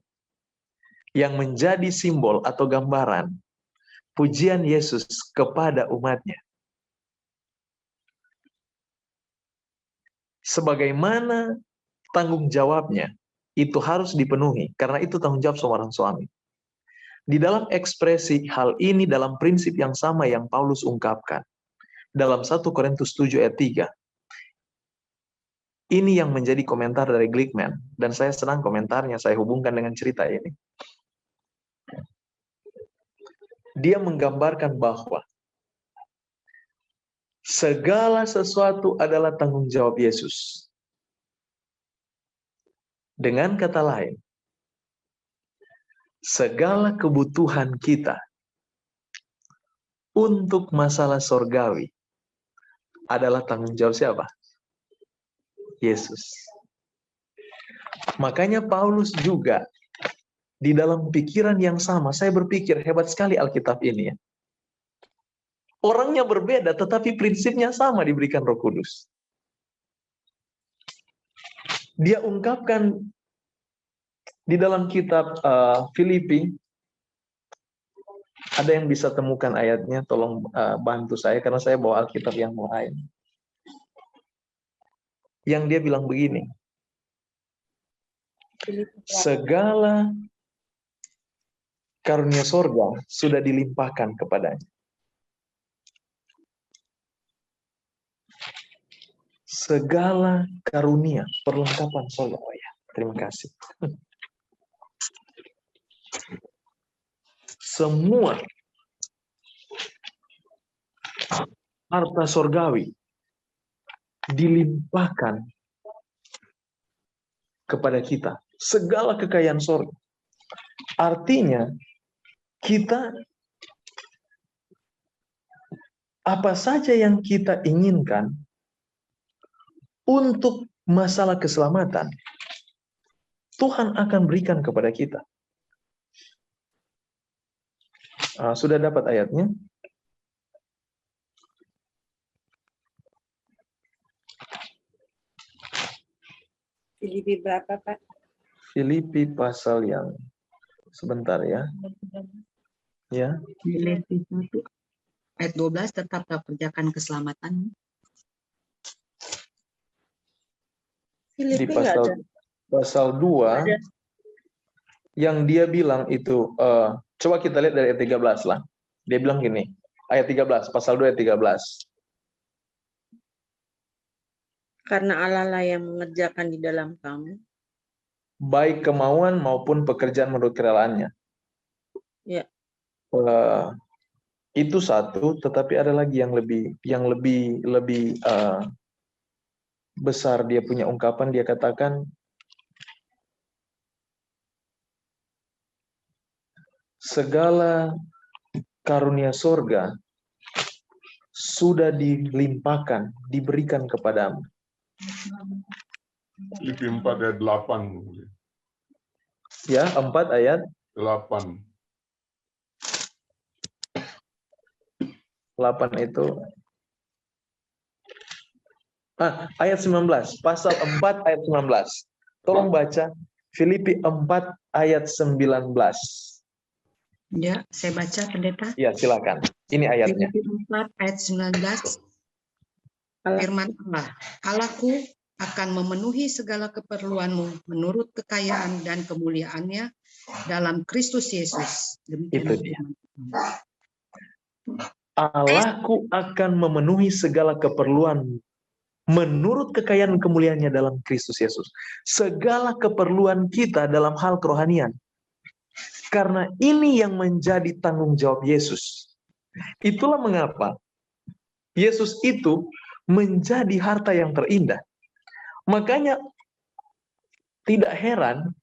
yang menjadi simbol atau gambaran pujian Yesus kepada umatnya. Sebagaimana tanggung jawabnya, itu harus dipenuhi, karena itu tanggung jawab seorang suami. Di dalam ekspresi hal ini dalam prinsip yang sama yang Paulus ungkapkan dalam 1 Korintus 7 ayat 3. Ini yang menjadi komentar dari Glickman, dan saya senang komentarnya, saya hubungkan dengan cerita ini. Dia menggambarkan bahwa segala sesuatu adalah tanggung jawab Yesus. Dengan kata lain, segala kebutuhan kita untuk masalah sorgawi adalah tanggung jawab siapa? Yesus. Makanya Paulus juga di dalam pikiran yang sama, saya berpikir hebat sekali Alkitab ini ya. Orangnya berbeda tetapi prinsipnya sama diberikan Roh Kudus. Dia ungkapkan di dalam kitab Filipi, ada yang bisa temukan ayatnya, tolong bantu saya karena saya bawa Alkitab yang lain. Yang dia bilang begini, segala karunia sorga sudah dilimpahkan kepadanya. Segala karunia, perlengkapan sorga. Oh ya, terima kasih. Semua harta sorgawi dilimpahkan kepada kita. Segala kekayaan sorga. Artinya, kita apa saja yang kita inginkan untuk masalah keselamatan, Tuhan akan berikan kepada kita. Sudah dapat ayatnya? Filipi berapa, Pak? Filipi pasal yang sebentar ya. Ya. Filipi 1 ayat 12, tetaplah kerjakan keselamatan. Di pasal 2 yang dia bilang itu, coba kita lihat dari ayat 13 lah. Dia bilang gini, ayat 13, pasal 2 ayat 13. Karena Allah lah yang mengerjakan di dalam kamu, baik kemauan maupun pekerjaan menurut kerelaannya. ya. Itu satu, tetapi ada lagi yang lebih besar. Dia punya ungkapan, dia katakan segala karunia sorga sudah dilimpahkan, diberikan kepadamu. Filipi 4 ayat 8. Ya, 4 ayat 8. 8 itu ayat 19, pasal 4 ayat 19. Tolong baca Filipi 4 ayat 19. Ya, saya baca, Pendeta. Ya, silakan. Ini ayatnya. Filipi 4 ayat 19. Firman Allah, Allahku akan memenuhi segala keperluanmu menurut kekayaan dan kemuliaannya dalam Kristus Yesus. Demikian itu dia. Allahku akan memenuhi segala keperluan menurut kekayaan kemuliaannya dalam Kristus Yesus. Segala keperluan kita dalam hal kerohanian. Karena ini yang menjadi tanggung jawab Yesus. Itulah mengapa Yesus itu menjadi harta yang terindah. Makanya tidak heran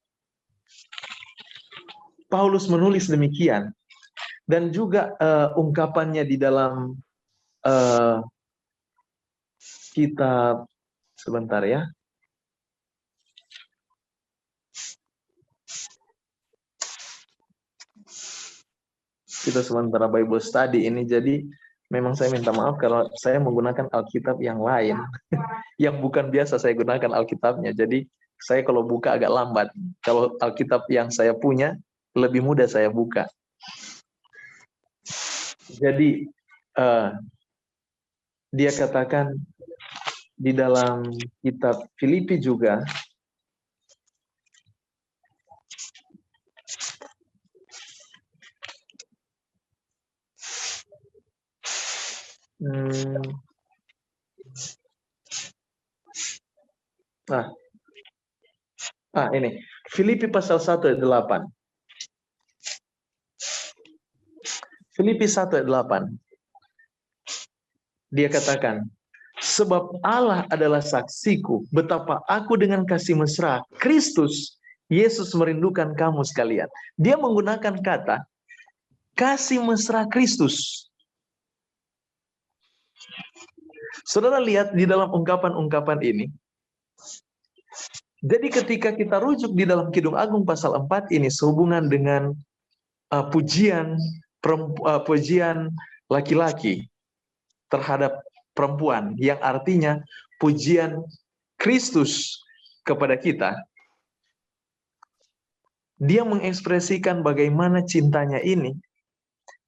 Paulus menulis demikian. Dan juga ungkapannya di dalam kitab, sebentar ya, kita sementara Bible study ini, jadi memang saya minta maaf kalau saya menggunakan Alkitab yang lain, yang bukan biasa saya gunakan Alkitabnya. Jadi saya kalau buka agak lambat. Kalau Alkitab yang saya punya, lebih mudah saya buka. Jadi dia katakan di dalam kitab Filipi juga, ini Filipi pasal 1 ayat 8. Filipi 1 ayat 8. Dia katakan, sebab Allah adalah saksiku betapa aku dengan kasih mesra Kristus Yesus merindukan kamu sekalian. Dia menggunakan kata kasih mesra Kristus. Saudara lihat di dalam ungkapan-ungkapan ini. Jadi ketika kita rujuk di dalam Kidung Agung pasal 4 ini sehubungan dengan pujian laki-laki terhadap perempuan, yang artinya pujian Kristus kepada kita, dia mengekspresikan bagaimana cintanya ini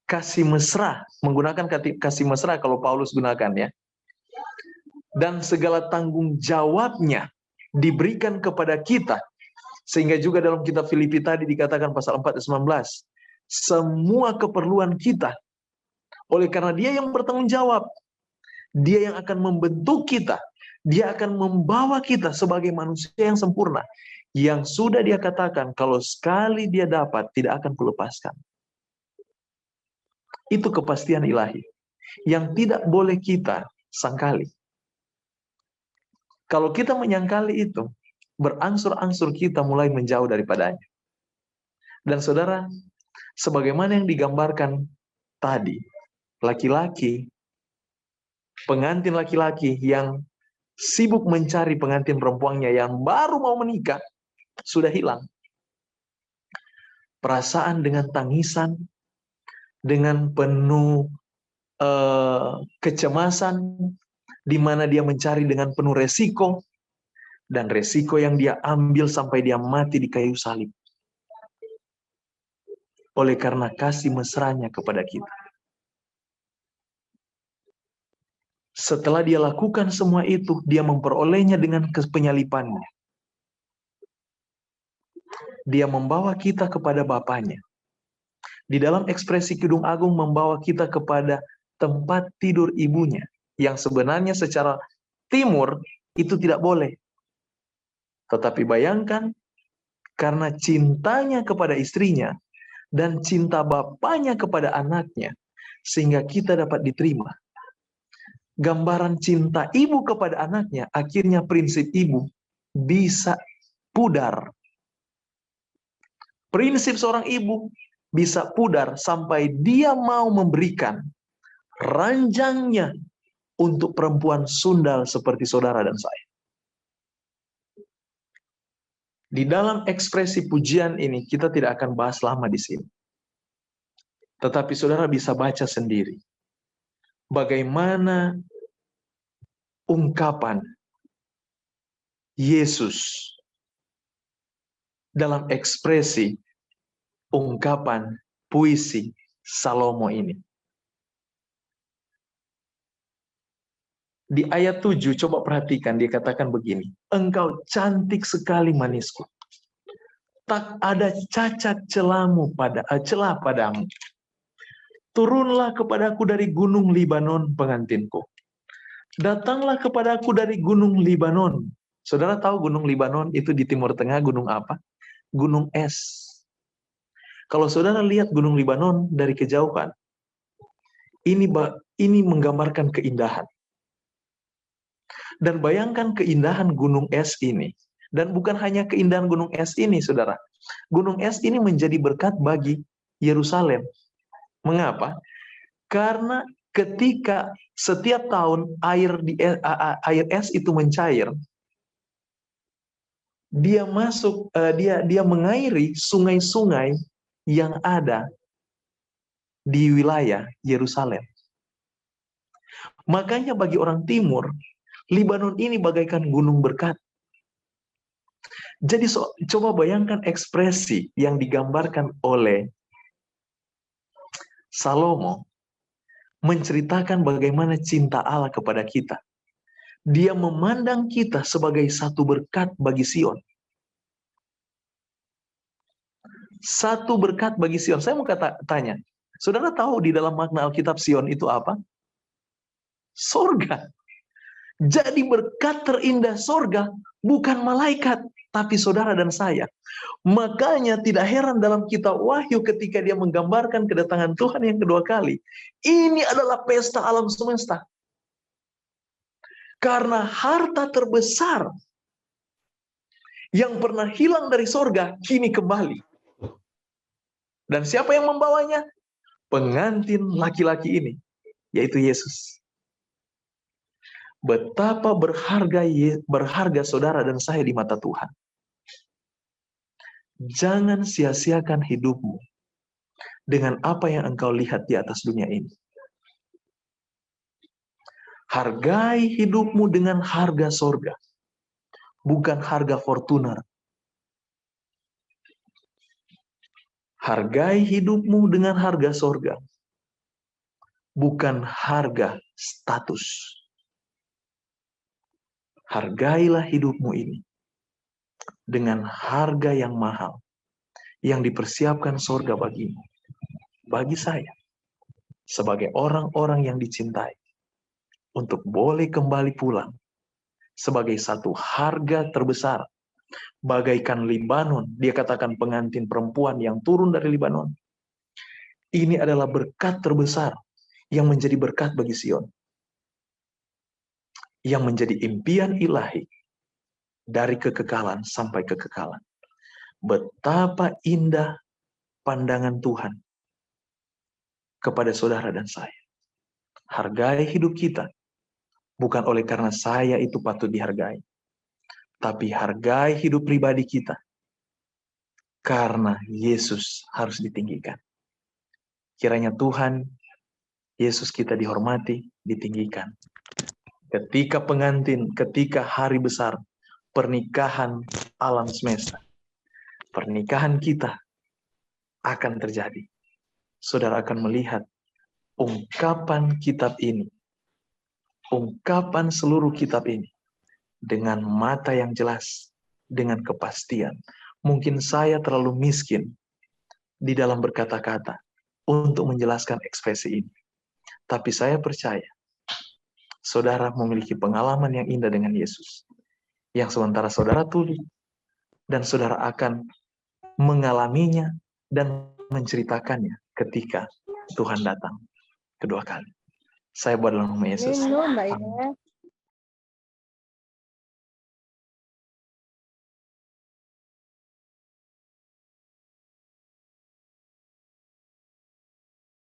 kasih mesra, menggunakan kasih mesra kalau Paulus gunakan ya, dan segala tanggung jawabnya diberikan kepada kita, sehingga juga dalam kitab Filipi tadi dikatakan pasal 4 ayat 19, semua keperluan kita, oleh karena dia yang bertanggung jawab, dia yang akan membentuk kita, dia akan membawa kita sebagai manusia yang sempurna, yang sudah dia katakan kalau sekali dia dapat tidak akan kulepaskan. Itu kepastian ilahi yang tidak boleh kita sangkali. Kalau kita menyangkali itu, berangsur-angsur kita mulai menjauh daripadanya. Dan saudara, sebagaimana yang digambarkan tadi, laki-laki, pengantin laki-laki yang sibuk mencari pengantin perempuannya yang baru mau menikah, sudah hilang. Perasaan dengan tangisan, dengan penuh kecemasan, di mana dia mencari dengan penuh resiko, dan resiko yang dia ambil sampai dia mati di kayu salib. Oleh karena kasih mesranya kepada kita. Setelah dia lakukan semua itu, dia memperolehnya dengan penyalipannya. Dia membawa kita kepada Bapaknya. Di dalam ekspresi Kidung Agung membawa kita kepada tempat tidur ibunya, yang sebenarnya secara timur itu tidak boleh. Tetapi bayangkan, karena cintanya kepada istrinya dan cinta bapaknya kepada anaknya, sehingga kita dapat diterima. Gambaran cinta ibu kepada anaknya, akhirnya prinsip ibu bisa pudar. Prinsip seorang ibu bisa pudar sampai dia mau memberikan ranjangnya untuk perempuan sundal seperti saudara dan saya. Di dalam ekspresi pujian ini, kita tidak akan bahas lama di sini. Tetapi saudara bisa baca sendiri. Bagaimana ungkapan Yesus dalam ekspresi ungkapan puisi Salomo ini. Di ayat 7, coba perhatikan, dia katakan begini, engkau cantik sekali manisku, tak ada cacat celah padamu. Turunlah kepadaku dari gunung Libanon pengantinku. Datanglah kepadaku dari gunung Libanon. Saudara tahu gunung Libanon itu di Timur Tengah gunung apa? Gunung es. Kalau saudara lihat gunung Libanon dari kejauhan, ini menggambarkan keindahan. Dan bayangkan keindahan gunung es ini. Dan bukan hanya keindahan gunung es ini, saudara. Gunung es ini menjadi berkat bagi Yerusalem. Mengapa? Karena ketika setiap tahun air es itu mencair, dia mengairi sungai-sungai yang ada di wilayah Yerusalem. Makanya bagi orang timur, Libanon ini bagaikan gunung berkat. Jadi coba bayangkan ekspresi yang digambarkan oleh Salomo menceritakan bagaimana cinta Allah kepada kita. Dia memandang kita sebagai satu berkat bagi Sion. Satu berkat bagi Sion. Saya mau tanya, saudara tahu di dalam makna Alkitab Sion itu apa? Sorga. Jadi berkat terindah sorga bukan malaikat, tapi saudara dan saya. Makanya tidak heran dalam kitab Wahyu ketika dia menggambarkan kedatangan Tuhan yang kedua kali. Ini adalah pesta alam semesta. Karena harta terbesar yang pernah hilang dari sorga, kini kembali. Dan siapa yang membawanya? Pengantin laki-laki ini, yaitu Yesus. Betapa berharga saudara dan saya di mata Tuhan. Jangan sia-siakan hidupmu dengan apa yang engkau lihat di atas dunia ini. Hargai hidupmu dengan harga sorga, bukan harga Fortuner. Hargai hidupmu dengan harga sorga, bukan harga status. Hargailah hidupmu ini dengan harga yang mahal, yang dipersiapkan sorga bagimu, bagi saya, sebagai orang-orang yang dicintai, untuk boleh kembali pulang, sebagai satu harga terbesar, bagaikan Libanon. Dia katakan pengantin perempuan yang turun dari Libanon. Ini adalah berkat terbesar, yang menjadi berkat bagi Sion, yang menjadi impian ilahi, dari kekekalan sampai kekekalan. Betapa indah pandangan Tuhan kepada saudara dan saya. Hargai hidup kita, bukan oleh karena saya itu patut dihargai, tapi hargai hidup pribadi kita, karena Yesus harus ditinggikan. Kiranya Tuhan, Yesus kita dihormati, ditinggikan. Ketika pengantin, ketika hari besar, pernikahan alam semesta, pernikahan kita akan terjadi. Saudara akan melihat ungkapan kitab ini, ungkapan seluruh kitab ini, dengan mata yang jelas, dengan kepastian. Mungkin saya terlalu miskin di dalam berkata-kata untuk menjelaskan ekspresi ini. Tapi saya percaya, saudara memiliki pengalaman yang indah dengan Yesus, yang sementara saudara tulis, dan saudara akan mengalaminya dan menceritakannya ketika Tuhan datang kedua kali. Saya buat dalam nama Yesus. Amin, Mbak Ida.